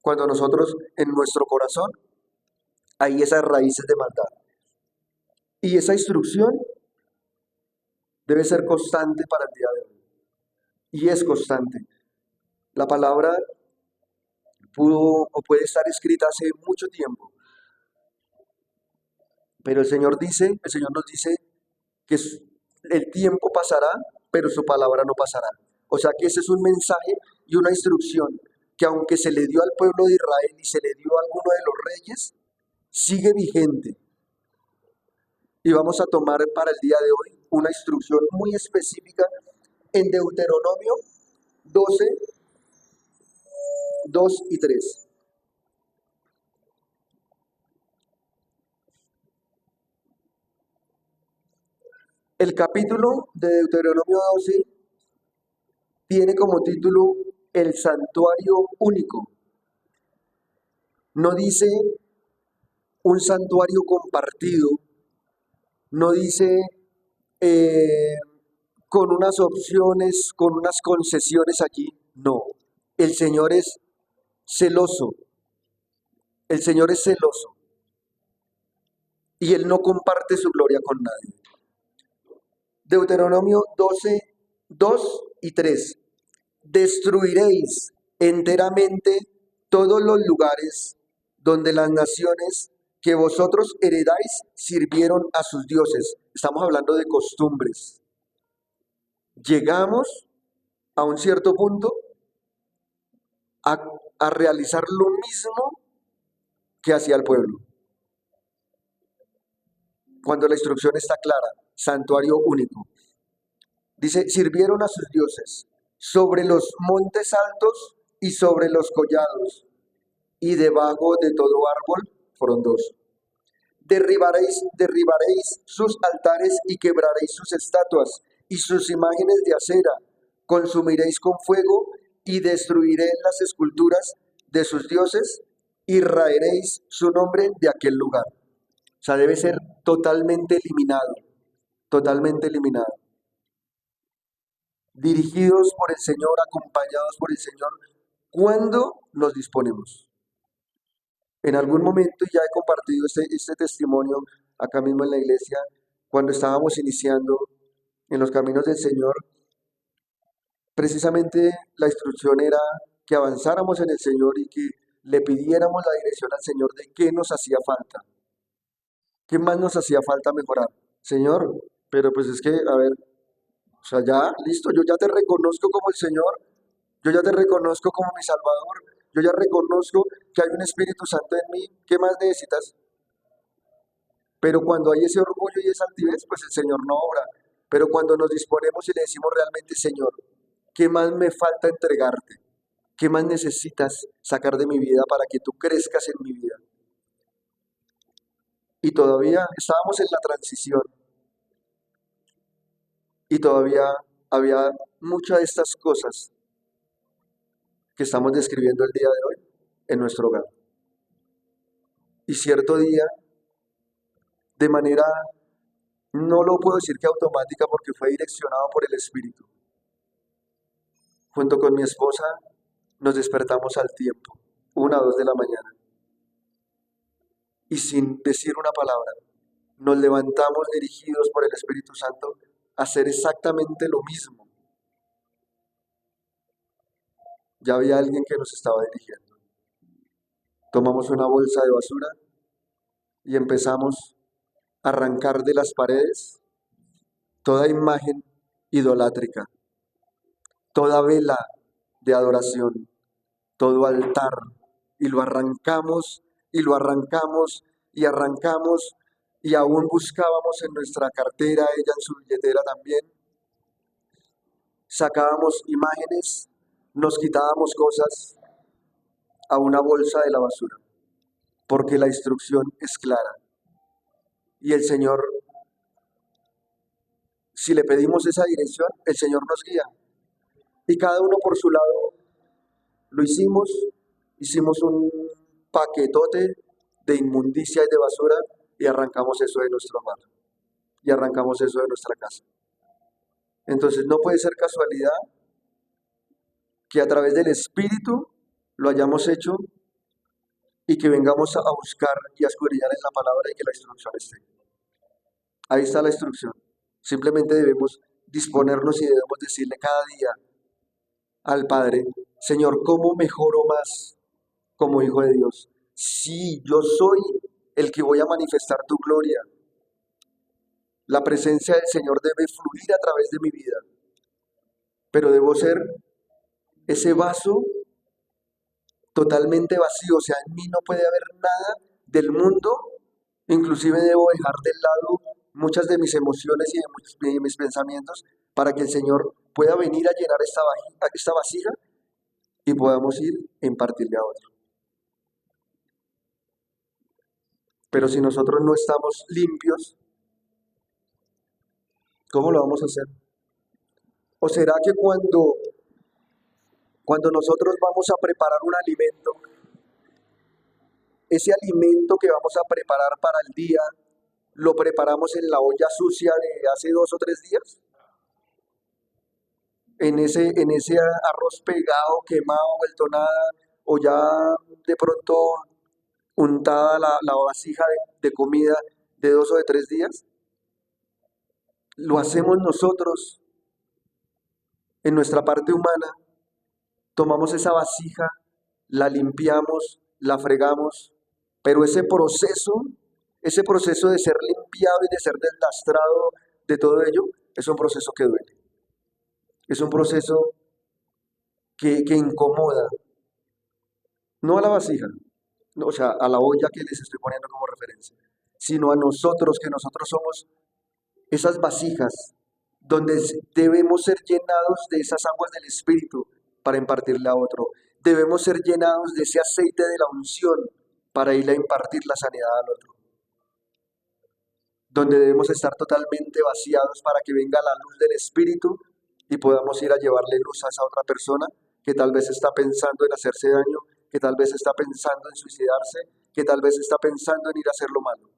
Cuando nosotros en nuestro corazón hay esas raíces de maldad. Y esa instrucción debe ser constante para el día de hoy. Y es constante. La palabra pudo o puede estar escrita hace mucho tiempo. Pero el Señor nos dice que el tiempo pasará, pero su palabra no pasará. O sea que ese es un mensaje y una instrucción que aunque se le dio al pueblo de Israel y se le dio a alguno de los reyes, sigue vigente. Y vamos a tomar para el día de hoy una instrucción muy específica en Deuteronomio 12, 2 y 3. El capítulo de Deuteronomio 12 tiene como título El santuario único. No dice un santuario compartido, no dice eh, con unas opciones, con unas concesiones allí. No, el Señor es celoso, el Señor es celoso y Él no comparte su gloria con nadie. Deuteronomio 12, 2 y 3. Destruiréis enteramente todos los lugares donde las naciones que vosotros heredáis sirvieron a sus dioses. Estamos hablando de costumbres. Llegamos a un cierto punto a, a realizar lo mismo que hacía el pueblo. Cuando la instrucción está clara, santuario único. Dice, sirvieron a sus dioses sobre los montes altos y sobre los collados y debajo de todo árbol frondoso. Derribaréis sus altares y quebraréis sus estatuas y sus imágenes de acera. Consumiréis con fuego y destruiréis las esculturas de sus dioses y raeréis su nombre de aquel lugar. O sea, debe ser totalmente eliminado, totalmente eliminado. Dirigidos por el Señor, acompañados por el Señor, cuando nos disponemos. En algún momento, ya he compartido este testimonio acá mismo en la iglesia, cuando estábamos iniciando en los caminos del Señor, precisamente la instrucción era que avanzáramos en el Señor y que le pidiéramos la dirección al Señor de qué nos hacía falta, qué más nos hacía falta mejorar. Señor, pero pues es que, a ver, o sea, ya, listo, yo ya te reconozco como el Señor, yo ya te reconozco como mi Salvador, yo ya reconozco que hay un Espíritu Santo en mí, ¿qué más necesitas? Pero cuando hay ese orgullo y esa altivez, pues el Señor no obra. Pero cuando nos disponemos y le decimos realmente, Señor, ¿qué más me falta entregarte? ¿Qué más necesitas sacar de mi vida para que tú crezcas en mi vida? Y todavía estábamos en la transición y todavía había muchas de estas cosas que estamos describiendo el día de hoy en nuestro hogar. Y cierto día, de manera, no lo puedo decir que automática porque fue direccionado por el Espíritu, junto con mi esposa, nos despertamos al tiempo, 1 o 2 de la mañana, y sin decir una palabra, nos levantamos dirigidos por el Espíritu Santo a hacer exactamente lo mismo. Ya había alguien que nos estaba dirigiendo. Tomamos una bolsa de basura y empezamos a arrancar de las paredes toda imagen idolátrica, toda vela de adoración, todo altar, y lo arrancamos y lo arrancamos y arrancamos y aún buscábamos en nuestra cartera, ella en su billetera también, sacábamos imágenes, nos quitábamos cosas a una bolsa de la basura, porque la instrucción es clara. Y el Señor, si le pedimos esa dirección, el Señor nos guía. Y cada uno por su lado lo hicimos un paquetote de inmundicia y de basura y arrancamos eso de nuestro hogar y arrancamos eso de nuestra casa. Entonces no puede ser casualidad que a través del Espíritu lo hayamos hecho y que vengamos a buscar y a escudriñar en la palabra y que la instrucción esté. Ahí está la instrucción. Simplemente debemos disponernos y debemos decirle cada día al Padre, Señor, ¿cómo mejoro más como hijo de Dios? Sí, yo soy el que voy a manifestar tu gloria. La presencia del Señor debe fluir a través de mi vida. pero debo ser ese vaso totalmente vacío, o sea, en mí no puede haber nada del mundo, inclusive debo dejar de lado muchas de mis emociones y de mis pensamientos para que el Señor pueda venir a llenar esta vasija y podamos ir a impartirle a otro. Pero si nosotros no estamos limpios, ¿cómo lo vamos a hacer? ¿O será que cuando nosotros vamos a preparar un alimento, ese alimento que vamos a preparar para el día, lo preparamos en la olla sucia de hace 2 o 3 días? En ese arroz pegado, quemado, vuelto nada, o ya de pronto untada la vasija de comida de 2 o de 3 días. Lo hacemos nosotros en nuestra parte humana, tomamos esa vasija, la limpiamos, la fregamos, pero ese proceso de ser limpiado y de ser deslastrado de todo ello, es un proceso que duele. Es un proceso que incomoda, no a la vasija, no, o sea, a la olla que les estoy poniendo como referencia, sino a nosotros, que nosotros somos esas vasijas donde debemos ser llenados de esas aguas del Espíritu para impartirle a otro. Debemos ser llenados de ese aceite de la unción para ir a impartir la sanidad al otro. Donde debemos estar totalmente vaciados para que venga la luz del Espíritu y podamos ir a llevarle luz a esa otra persona que tal vez está pensando en hacerse daño, que tal vez está pensando en suicidarse, que tal vez está pensando en ir a hacer lo malo.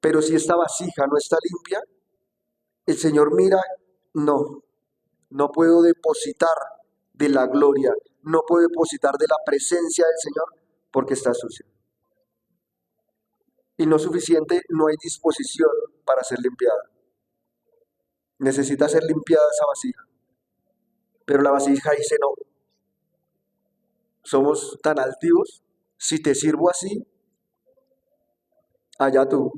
Pero si esta vasija no está limpia, el Señor mira, no puedo depositar de la gloria, no puedo depositar de la presencia del Señor porque está sucia. Y no suficiente, no hay disposición para ser limpiada. Necesita ser limpiada esa vasija. Pero la vasija dice no. Somos tan altivos, si te sirvo así, allá tú.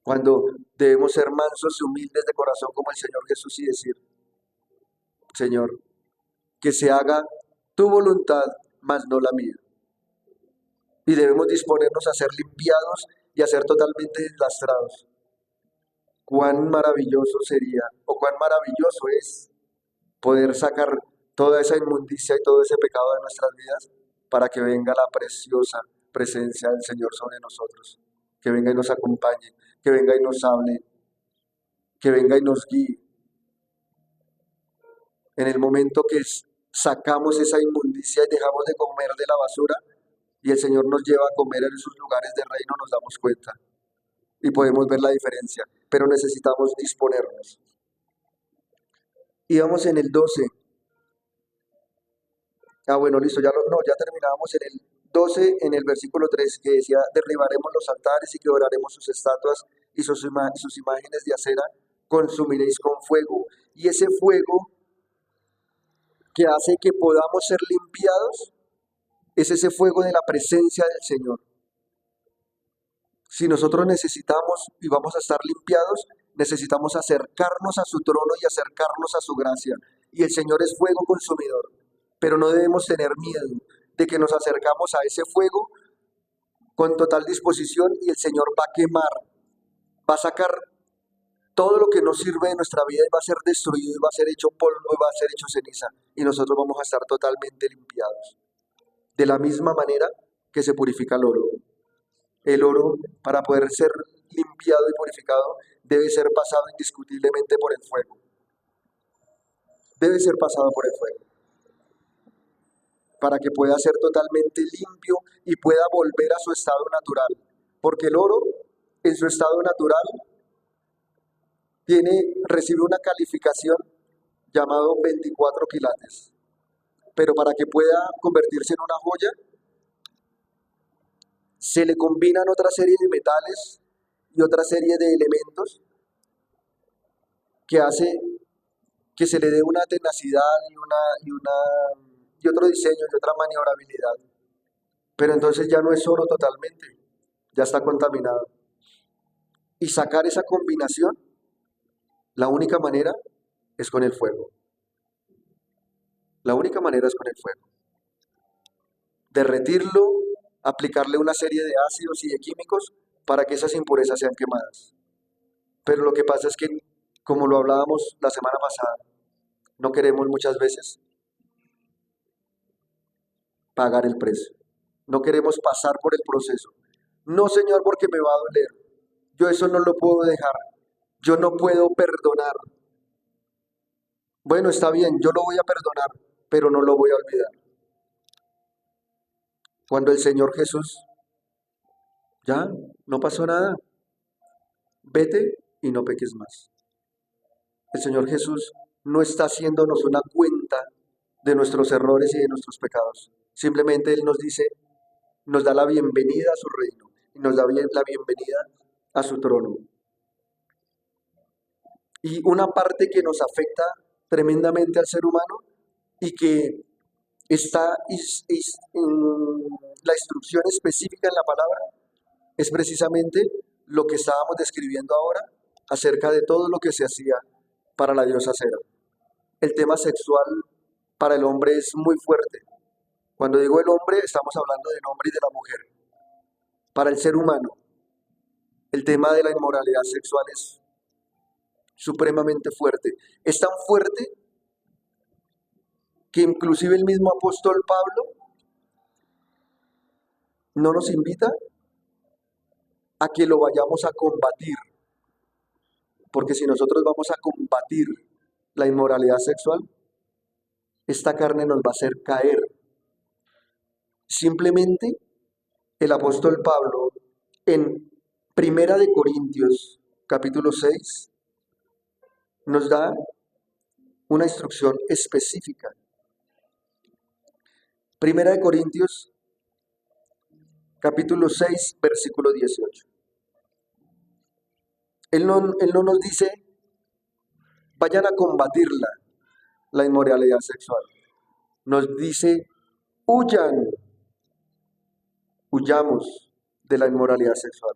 Cuando debemos ser mansos y humildes de corazón como el Señor Jesús y decir, Señor, que se haga tu voluntad, mas no la mía. Y debemos disponernos a ser limpiados y a ser totalmente deslastrados. Cuán maravilloso sería, o cuán maravilloso es poder sacar toda esa inmundicia y todo ese pecado de nuestras vidas para que venga la preciosa presencia del Señor sobre nosotros. Que venga y nos acompañe, que venga y nos hable, que venga y nos guíe. En el momento que sacamos esa inmundicia y dejamos de comer de la basura y el Señor nos lleva a comer en esos lugares de reino, nos damos cuenta y podemos ver la diferencia, pero necesitamos disponernos. Íbamos en el 12. Bueno, listo, ya terminábamos en el 12, en el versículo 3, que decía, derribaremos los altares y quebraremos sus estatuas y sus imágenes de acera, consumiréis con fuego. Y ese fuego que hace que podamos ser limpiados es ese fuego de la presencia del Señor. Si nosotros necesitamos y vamos a estar limpiados, necesitamos acercarnos a su trono y acercarnos a su gracia. Y el Señor es fuego consumidor, pero no debemos tener miedo de que nos acercamos a ese fuego con total disposición y el Señor va a quemar, va a sacar todo lo que no sirve de nuestra vida y va a ser destruido y va a ser hecho polvo y va a ser hecho ceniza y nosotros vamos a estar totalmente limpiados. De la misma manera que se purifica el oro. El oro, para poder ser limpiado y purificado, debe ser pasado indiscutiblemente por el fuego. Debe ser pasado por el fuego. Para que pueda ser totalmente limpio y pueda volver a su estado natural. Porque el oro, en su estado natural, recibe una calificación llamado 24 quilates. Pero para que pueda convertirse en una joya, se le combinan otra serie de metales y otra serie de elementos que hace que se le dé una tenacidad y otro diseño y otra maniobrabilidad. Pero entonces ya no es oro totalmente, ya está contaminado. Y sacar esa combinación, la única manera es con el fuego. La única manera es con el fuego. Derretirlo, aplicarle una serie de ácidos y de químicos para que esas impurezas sean quemadas. Pero lo que pasa es que, como lo hablábamos la semana pasada, no queremos muchas veces pagar el precio. No queremos pasar por el proceso. No, Señor, porque me va a doler. Yo eso no lo puedo dejar. Yo no puedo perdonar. Bueno, está bien, yo lo voy a perdonar, pero no lo voy a olvidar. Cuando el Señor Jesús, ya, no pasó nada, vete y no peques más. El Señor Jesús no está haciéndonos una cuenta de nuestros errores y de nuestros pecados. Simplemente Él nos dice, nos da la bienvenida a su reino y nos da la bienvenida a su trono. Y una parte que nos afecta tremendamente al ser humano y que está en la instrucción específica en la palabra es precisamente lo que estábamos describiendo ahora acerca de todo lo que se hacía para la diosa Cera. El tema sexual para el hombre es muy fuerte. Cuando digo el hombre, estamos hablando del hombre y de la mujer. Para el ser humano, el tema de la inmoralidad sexual es supremamente fuerte. Es tan fuerte que inclusive el mismo apóstol Pablo no nos invita a que lo vayamos a combatir. Porque si nosotros vamos a combatir la inmoralidad sexual, esta carne nos va a hacer caer. Simplemente el apóstol Pablo en Primera de Corintios, capítulo 6, nos da una instrucción específica. Primera de Corintios, capítulo 6, versículo 18. Él no nos dice, vayan a combatirla, la inmoralidad sexual. Nos dice, huyamos de la inmoralidad sexual.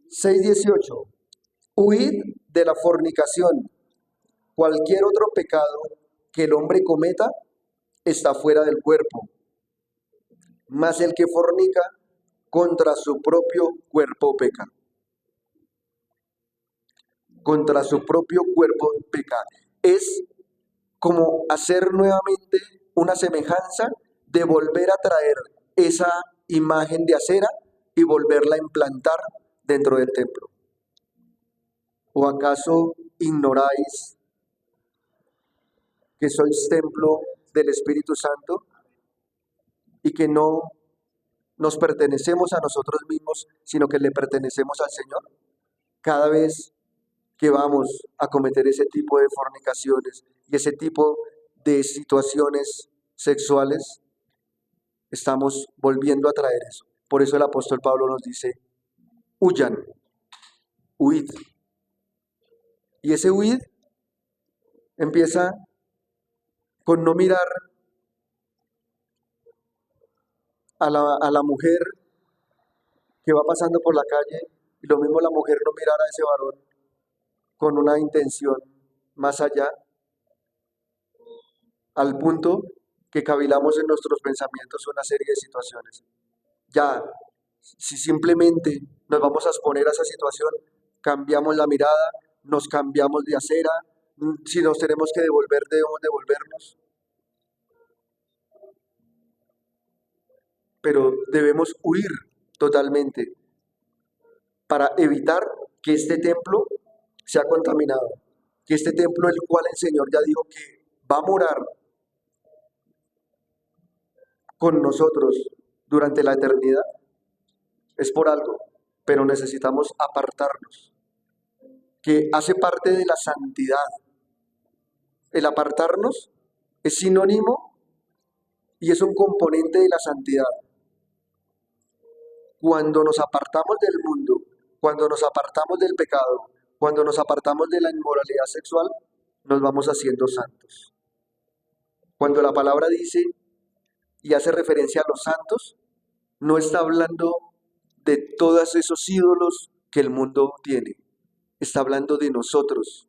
6:18. Huid de la fornicación. Cualquier otro pecado que el hombre cometa está fuera del cuerpo, mas el que fornica contra su propio cuerpo peca. Contra su propio cuerpo peca. Es como hacer nuevamente una semejanza de volver a traer esa imagen de acera y volverla a implantar dentro del templo. ¿O acaso ignoráis que sois templo del Espíritu Santo y que no nos pertenecemos a nosotros mismos, sino que le pertenecemos al Señor? Cada vez que vamos a cometer ese tipo de fornicaciones y ese tipo de situaciones sexuales, estamos volviendo a traer eso. Por eso el apóstol Pablo nos dice, huyan, huid. Y ese huid empieza con no mirar a la mujer que va pasando por la calle y lo mismo la mujer no mirar a ese varón con una intención más allá, al punto que cavilamos en nuestros pensamientos una serie de situaciones. Ya, si simplemente nos vamos a exponer a esa situación, cambiamos la mirada, nos cambiamos de acera, si nos tenemos que devolver, debemos devolvernos. Pero debemos huir totalmente para evitar que este templo sea contaminado, que este templo, el cual el Señor ya dijo que va a morar con nosotros durante la eternidad, es por algo, pero necesitamos apartarnos, que hace parte de la santidad. El apartarnos es sinónimo y es un componente de la santidad. Cuando nos apartamos del mundo, cuando nos apartamos del pecado, cuando nos apartamos de la inmoralidad sexual, nos vamos haciendo santos. Cuando la palabra dice y hace referencia a los santos, no está hablando de todos esos ídolos que el mundo tiene. Está hablando de nosotros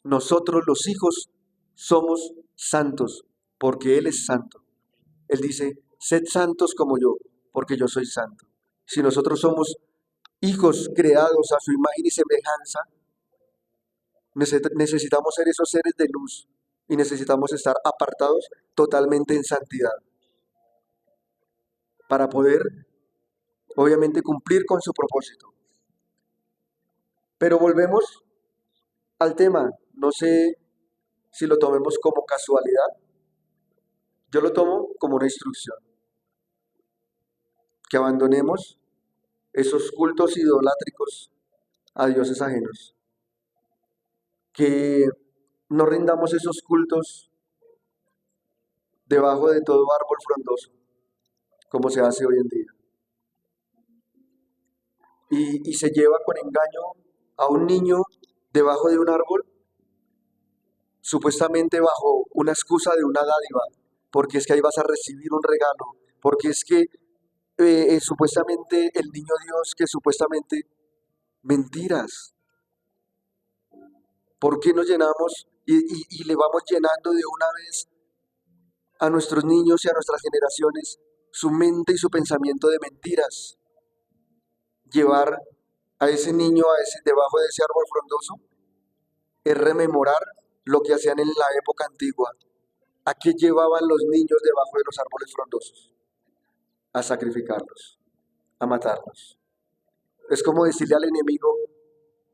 nosotros los hijos somos santos, porque Él es santo. Él dice, sed santos como yo, porque yo soy santo. Si nosotros somos hijos creados a su imagen y semejanza, necesitamos ser esos seres de luz y necesitamos estar apartados totalmente en santidad para poder, obviamente, cumplir con su propósito. Pero volvemos al tema. No sé si lo tomemos como casualidad. Yo lo tomo como una instrucción. Que abandonemos esos cultos idolátricos a dioses ajenos. Que no rindamos esos cultos debajo de todo árbol frondoso, como se hace hoy en día. Y se lleva con engaño a un niño debajo de un árbol, supuestamente bajo una excusa de una dádiva, porque es que ahí vas a recibir un regalo, porque es que supuestamente el niño Dios, que supuestamente mentiras. ¿Por qué nos llenamos y le vamos llenando de una vez a nuestros niños y a nuestras generaciones su mente y su pensamiento de mentiras? Llevar a ese niño debajo de ese árbol frondoso es rememorar lo que hacían en la época antigua. ¿A qué llevaban los niños debajo de los árboles frondosos? A sacrificarlos, a matarlos. Es como decirle al enemigo,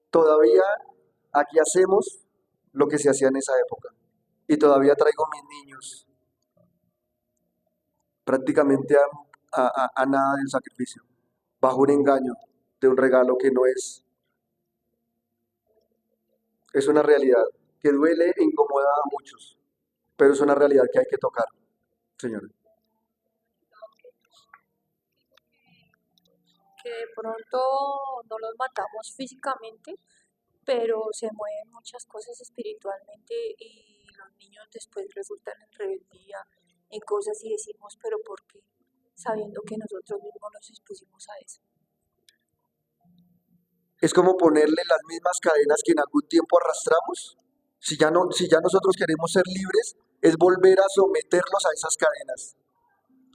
todavía aquí hacemos lo que se hacía en esa época y todavía traigo mis niños prácticamente a nada del sacrificio, bajo un engaño de un regalo que no es. Es una realidad que duele e incomoda a muchos, pero es una realidad que hay que tocar, señor. Que de pronto no los matamos físicamente, pero se mueven muchas cosas espiritualmente y los niños después resultan en rebeldía, en cosas y decimos, pero ¿por qué? Sabiendo que nosotros mismos nos expusimos a eso. Es como ponerle las mismas cadenas que en algún tiempo arrastramos. Si ya nosotros queremos ser libres, es volver a someterlos a esas cadenas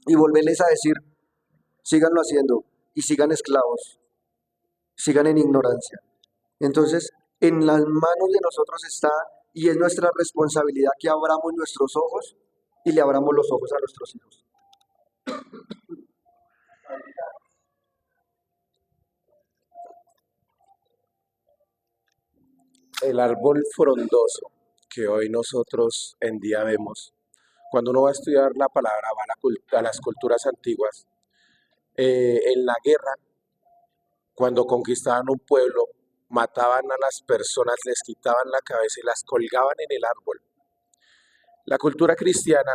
y volverles a decir, síganlo haciendo y sigan esclavos, sigan en ignorancia. Entonces, en las manos de nosotros está, y es nuestra responsabilidad que abramos nuestros ojos y le abramos los ojos a nuestros hijos. El árbol frondoso que hoy nosotros en día vemos, cuando uno va a estudiar la palabra, va a las culturas antiguas, en la guerra, cuando conquistaban un pueblo, mataban a las personas, les quitaban la cabeza y las colgaban en el árbol. La cultura cristiana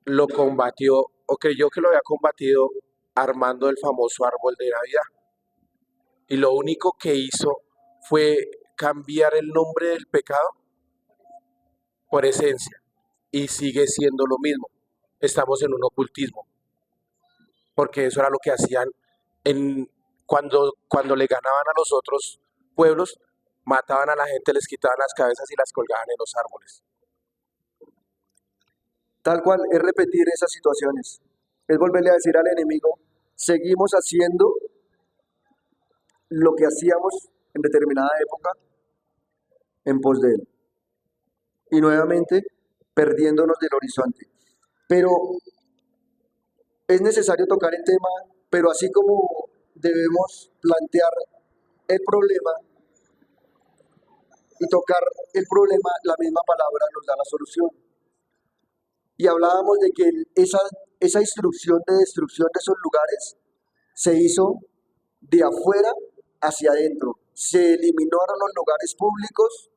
lo combatió o creyó que lo había combatido armando el famoso árbol de Navidad. Y lo único que hizo fue cambiar el nombre del pecado por esencia y sigue siendo lo mismo. Estamos en un ocultismo, porque eso era lo que hacían cuando le ganaban a los otros pueblos, mataban a la gente, les quitaban las cabezas y las colgaban en los árboles. Tal cual, es repetir esas situaciones. Es volverle a decir al enemigo, seguimos haciendo lo que hacíamos en determinada época en pos de él. Y nuevamente perdiéndonos del horizonte. Pero es necesario tocar el tema, pero así como debemos plantear el problema y tocar el problema, la misma palabra nos da la solución. Y hablábamos de que esa instrucción de destrucción de esos lugares se hizo de afuera hacia adentro. Se eliminaron los lugares públicos,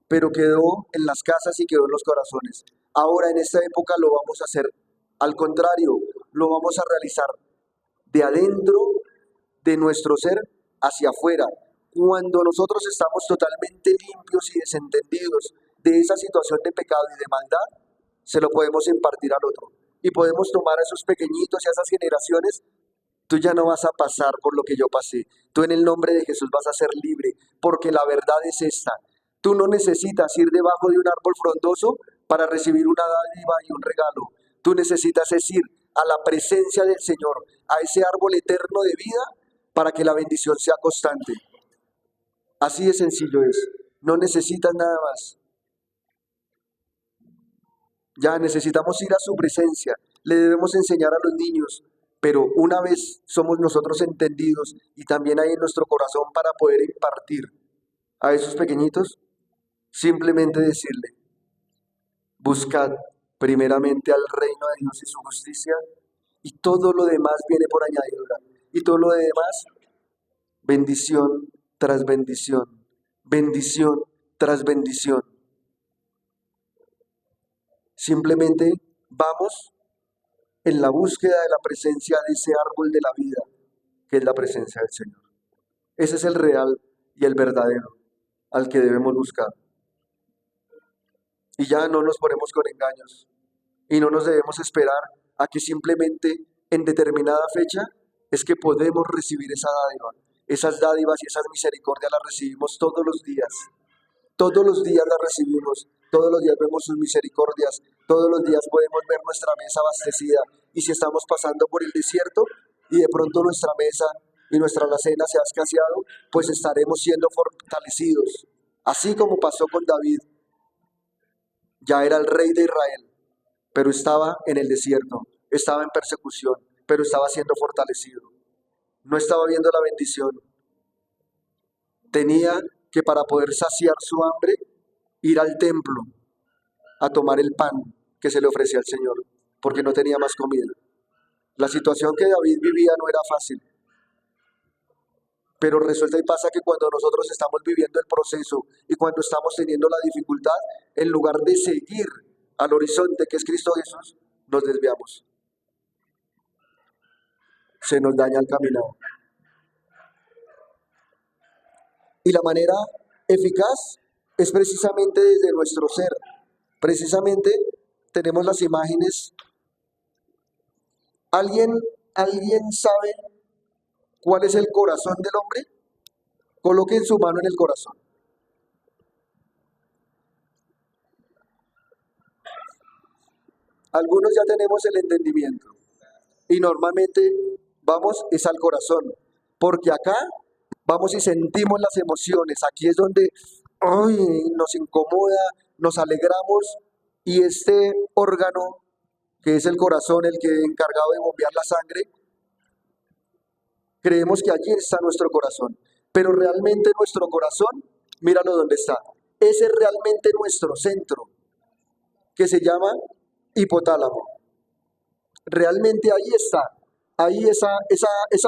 pero quedó en las casas y quedó en los corazones. Ahora en esta época lo vamos a hacer al contrario, lo vamos a realizar de adentro de nuestro ser hacia afuera. Cuando nosotros estamos totalmente limpios y desentendidos de esa situación de pecado y de maldad, se lo podemos impartir al otro. Y podemos tomar a esos pequeñitos y a esas generaciones. Tú ya no vas a pasar por lo que yo pasé. Tú en el nombre de Jesús vas a ser libre, porque la verdad es esta. Tú no necesitas ir debajo de un árbol frondoso para recibir una dádiva y un regalo. Tú necesitas es ir a la presencia del Señor, a ese árbol eterno de vida, para que la bendición sea constante. Así de sencillo es. No necesitas nada más. Ya necesitamos ir a su presencia. Le debemos enseñar a los niños, pero una vez somos nosotros entendidos y también hay en nuestro corazón para poder impartir a esos pequeñitos, simplemente decirle: buscad primeramente al reino de Dios y su justicia, y todo lo demás viene por añadidura. Y todo lo demás, bendición tras bendición, bendición tras bendición. Simplemente vamos en la búsqueda de la presencia de ese árbol de la vida, que es la presencia del Señor. Ese es el real y el verdadero al que debemos buscar. Y ya no nos ponemos con engaños y no nos debemos esperar a que simplemente en determinada fecha es que podemos recibir esa dádiva. Esas dádivas y esas misericordias las recibimos todos los días. Todos los días las recibimos, todos los días vemos sus misericordias, todos los días podemos ver nuestra mesa abastecida. Y si estamos pasando por el desierto y de pronto nuestra mesa y nuestra alacena se ha escaseado, pues estaremos siendo fortalecidos. Así como pasó con David. Ya era el rey de Israel, pero estaba en el desierto, estaba en persecución, pero estaba siendo fortalecido. No estaba viendo la bendición. Tenía que, para poder saciar su hambre, ir al templo a tomar el pan que se le ofrecía al Señor, porque no tenía más comida. La situación que David vivía no era fácil. Pero resulta y pasa que cuando nosotros estamos viviendo el proceso y cuando estamos teniendo la dificultad, en lugar de seguir al horizonte que es Cristo Jesús, nos desviamos. Se nos daña el camino. Y la manera eficaz es precisamente desde nuestro ser. Precisamente tenemos las imágenes. ¿Alguien sabe cuál es el corazón del hombre? Coloquen su mano en el corazón. Algunos ya tenemos el entendimiento y normalmente vamos es al corazón, porque acá vamos y sentimos las emociones. Aquí es donde nos incomoda, nos alegramos, y este órgano que es el corazón, el que es encargado de bombear la sangre, creemos que allí está nuestro corazón, pero realmente nuestro corazón, míralo donde está. Ese es realmente nuestro centro, que se llama hipotálamo. Realmente ahí está. Ahí esa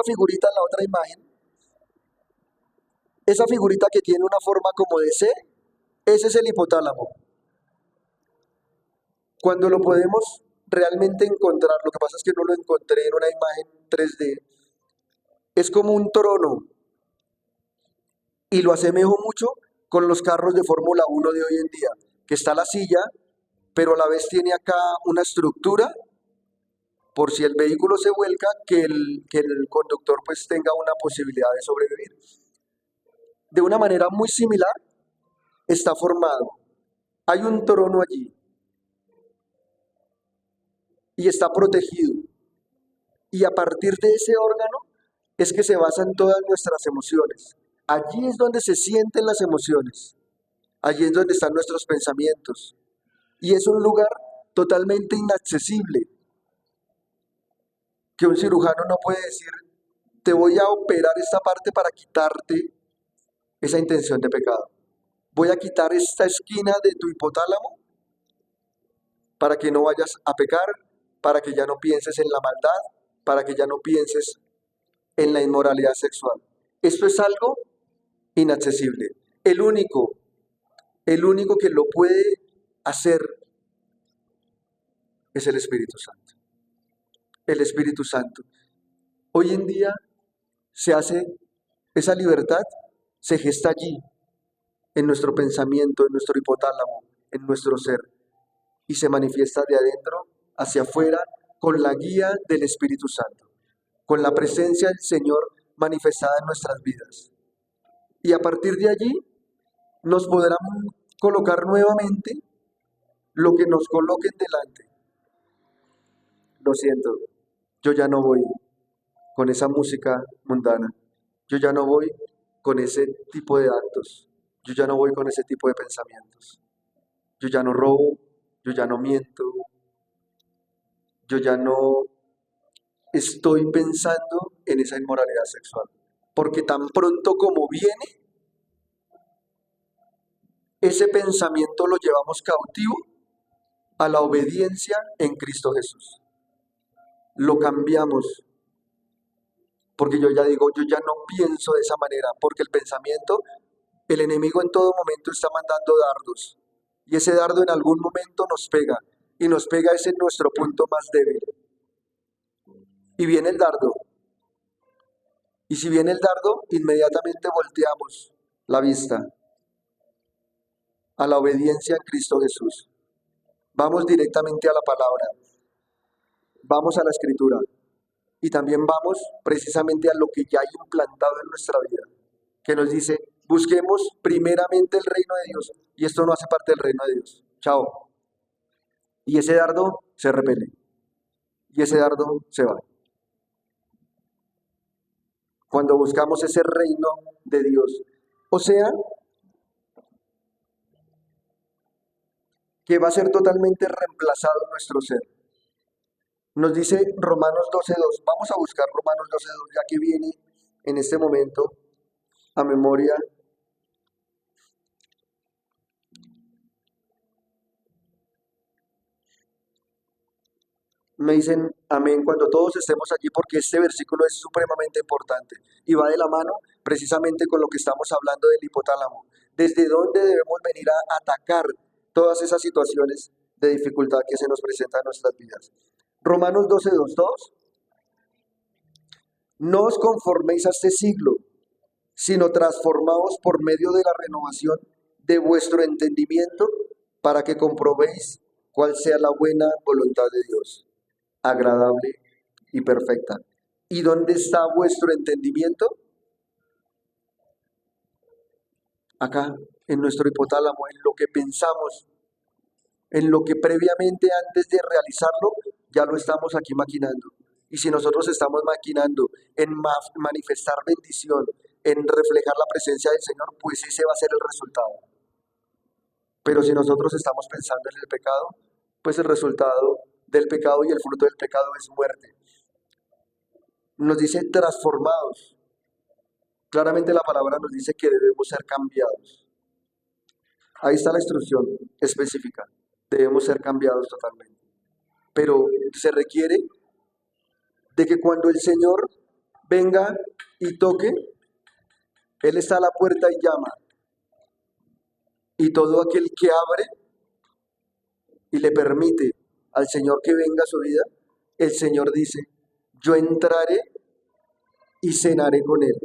figurita en la otra imagen, esa figurita que tiene una forma como de C, ese es el hipotálamo. Cuando lo podemos realmente encontrar, lo que pasa es que no lo encontré en una imagen 3D, es como un trono, y lo asemejo mucho con los carros de Fórmula 1 de hoy en día, que está la silla, pero a la vez tiene acá una estructura, por si el vehículo se vuelca, que el conductor pues tenga una posibilidad de sobrevivir. De una manera muy similar está formado. Hay un trono allí y está protegido. Y a partir de ese órgano es que se basan todas nuestras emociones. Allí es donde se sienten las emociones. Allí es donde están nuestros pensamientos. Y es un lugar totalmente inaccesible, que un cirujano no puede decir: te voy a operar esta parte para quitarte esa intención de pecado. Voy a quitar esta esquina de tu hipotálamo para que no vayas a pecar, para que ya no pienses en la maldad, para que ya no pienses en la inmoralidad sexual. Esto es algo inaccesible. El único que lo puede hacer es el Espíritu Santo. El Espíritu Santo. Hoy en día se hace esa libertad, se gesta allí, en nuestro pensamiento, en nuestro hipotálamo, en nuestro ser, y se manifiesta de adentro hacia afuera con la guía del Espíritu Santo, con la presencia del Señor manifestada en nuestras vidas. Y a partir de allí nos podrán colocar nuevamente lo que nos coloquen delante. Lo siento, yo ya no voy con esa música mundana. Yo ya no voy con ese tipo de actos. Yo ya no voy con ese tipo de pensamientos. Yo ya no robo, yo ya no miento, yo ya no estoy pensando en esa inmoralidad sexual. Porque tan pronto como viene, ese pensamiento lo llevamos cautivo a la obediencia en Cristo Jesús. Lo cambiamos, porque yo ya digo, yo ya no pienso de esa manera, porque el pensamiento, el enemigo en todo momento está mandando dardos, y ese dardo en algún momento nos pega, y nos pega ese en nuestro punto más débil. Y viene el dardo, y si viene el dardo, inmediatamente volteamos la vista a la obediencia en Cristo Jesús. Vamos directamente a la palabra, vamos a la escritura, y también vamos precisamente a lo que ya hay implantado en nuestra vida, que nos dice, busquemos primeramente el reino de Dios, y esto no hace parte del reino de Dios. Chao. Y ese dardo se repele, y ese dardo se va. Cuando buscamos ese reino de Dios, o sea, que va a ser totalmente reemplazado en nuestro ser. Nos dice Romanos 12:2. Vamos a buscar Romanos 12:2, ya que viene en este momento a memoria. Me dicen amén cuando todos estemos allí, porque este versículo es supremamente importante y va de la mano precisamente con lo que estamos hablando del hipotálamo. ¿Desde dónde debemos venir a atacar todas esas situaciones de dificultad que se nos presentan en nuestras vidas? Romanos 12:2. Todos. No os conforméis a este siglo, sino transformaos por medio de la renovación de vuestro entendimiento, para que comprobéis cuál sea la buena voluntad de Dios, agradable y perfecta. ¿Y dónde está vuestro entendimiento? Acá, en nuestro hipotálamo, en lo que pensamos, en lo que previamente antes de realizarlo, ya lo estamos aquí maquinando. Y si nosotros estamos maquinando en manifestar bendición, en reflejar la presencia del Señor, pues ese va a ser el resultado. Pero si nosotros estamos pensando en el pecado, pues el resultado del pecado y el fruto del pecado es muerte. Nos dice transformados. Claramente la palabra nos dice que debemos ser cambiados. Ahí está la instrucción específica. Debemos ser cambiados totalmente. Pero se requiere de que cuando el Señor venga y toque, Él está a la puerta y llama. Y todo aquel que abre y le permite al Señor que venga a su vida, el Señor dice, yo entraré y cenaré con Él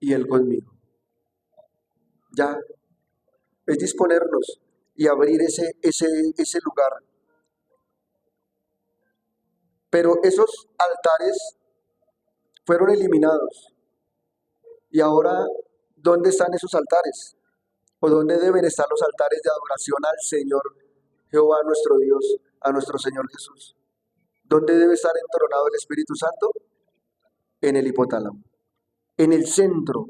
y Él conmigo. Ya, es disponernos y abrir ese lugar. Pero esos altares fueron eliminados. Y ahora, ¿dónde están esos altares? ¿O dónde deben estar los altares de adoración al Señor Jehová nuestro Dios, a nuestro Señor Jesús? ¿Dónde debe estar entonado el Espíritu Santo? En el hipotálamo, en el centro,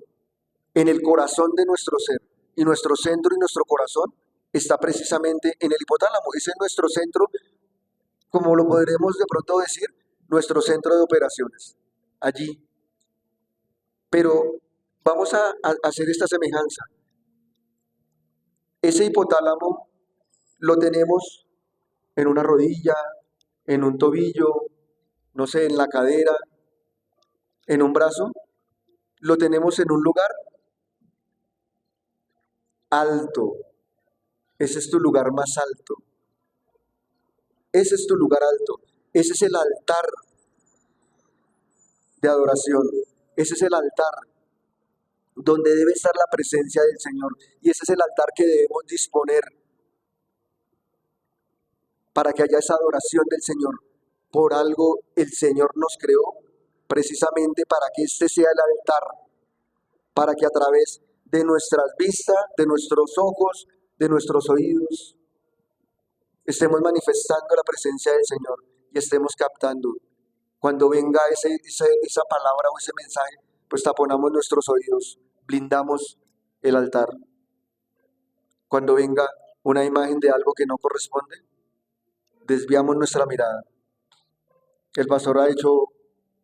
en el corazón de nuestro ser. Y nuestro centro y nuestro corazón está precisamente en el hipotálamo. Ese es nuestro centro, como lo podremos de pronto decir, nuestro centro de operaciones. Allí. Pero vamos a hacer esta semejanza. Ese hipotálamo lo tenemos en una rodilla, en un tobillo, no sé, en la cadera, en un brazo. Lo tenemos en un lugar alto. Ese es tu lugar más alto. Ese es tu lugar alto. Ese es el altar de adoración. Ese es el altar donde debe estar la presencia del Señor. Y ese es el altar que debemos disponer para que haya esa adoración del Señor. Por algo el Señor nos creó, precisamente para que este sea el altar, para que a través de nuestras vistas, de nuestros ojos, de nuestros oídos, estemos manifestando la presencia del Señor y estemos captando. Cuando venga esa palabra o ese mensaje, pues taponamos nuestros oídos, blindamos el altar. Cuando venga una imagen de algo que no corresponde, desviamos nuestra mirada. El pastor ha hecho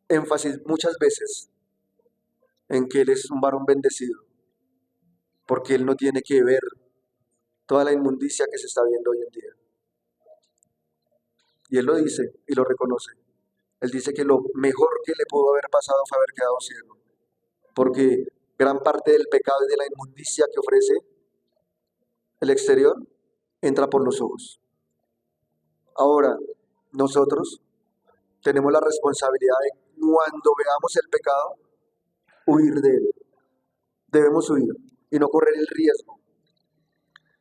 énfasis muchas veces en que él es un varón bendecido, porque él no tiene que ver toda la inmundicia que se está viendo hoy en día. Y él lo dice y lo reconoce. Él dice que lo mejor que le pudo haber pasado fue haber quedado ciego, porque gran parte del pecado y de la inmundicia que ofrece el exterior entra por los ojos. Ahora, nosotros tenemos la responsabilidad de, cuando veamos el pecado, huir de él. Debemos huir y no correr el riesgo,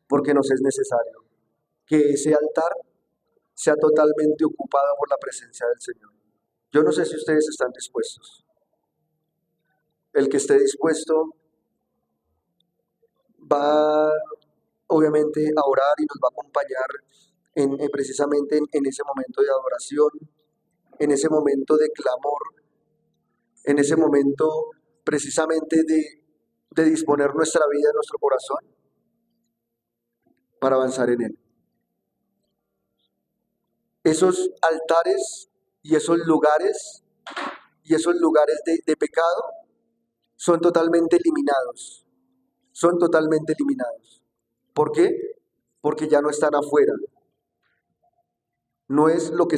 porque nos es necesario que ese altar sea totalmente ocupado por la presencia del Señor. Yo no sé si ustedes están dispuestos. El que esté dispuesto va obviamente a orar y nos va a acompañar precisamente en ese momento de adoración, en ese momento de clamor, en ese momento precisamente de disponer nuestra vida, nuestro corazón, para avanzar en él. Esos altares y esos lugares de pecado son totalmente eliminados. Son totalmente eliminados. ¿Por qué? Porque ya no están afuera. No es lo que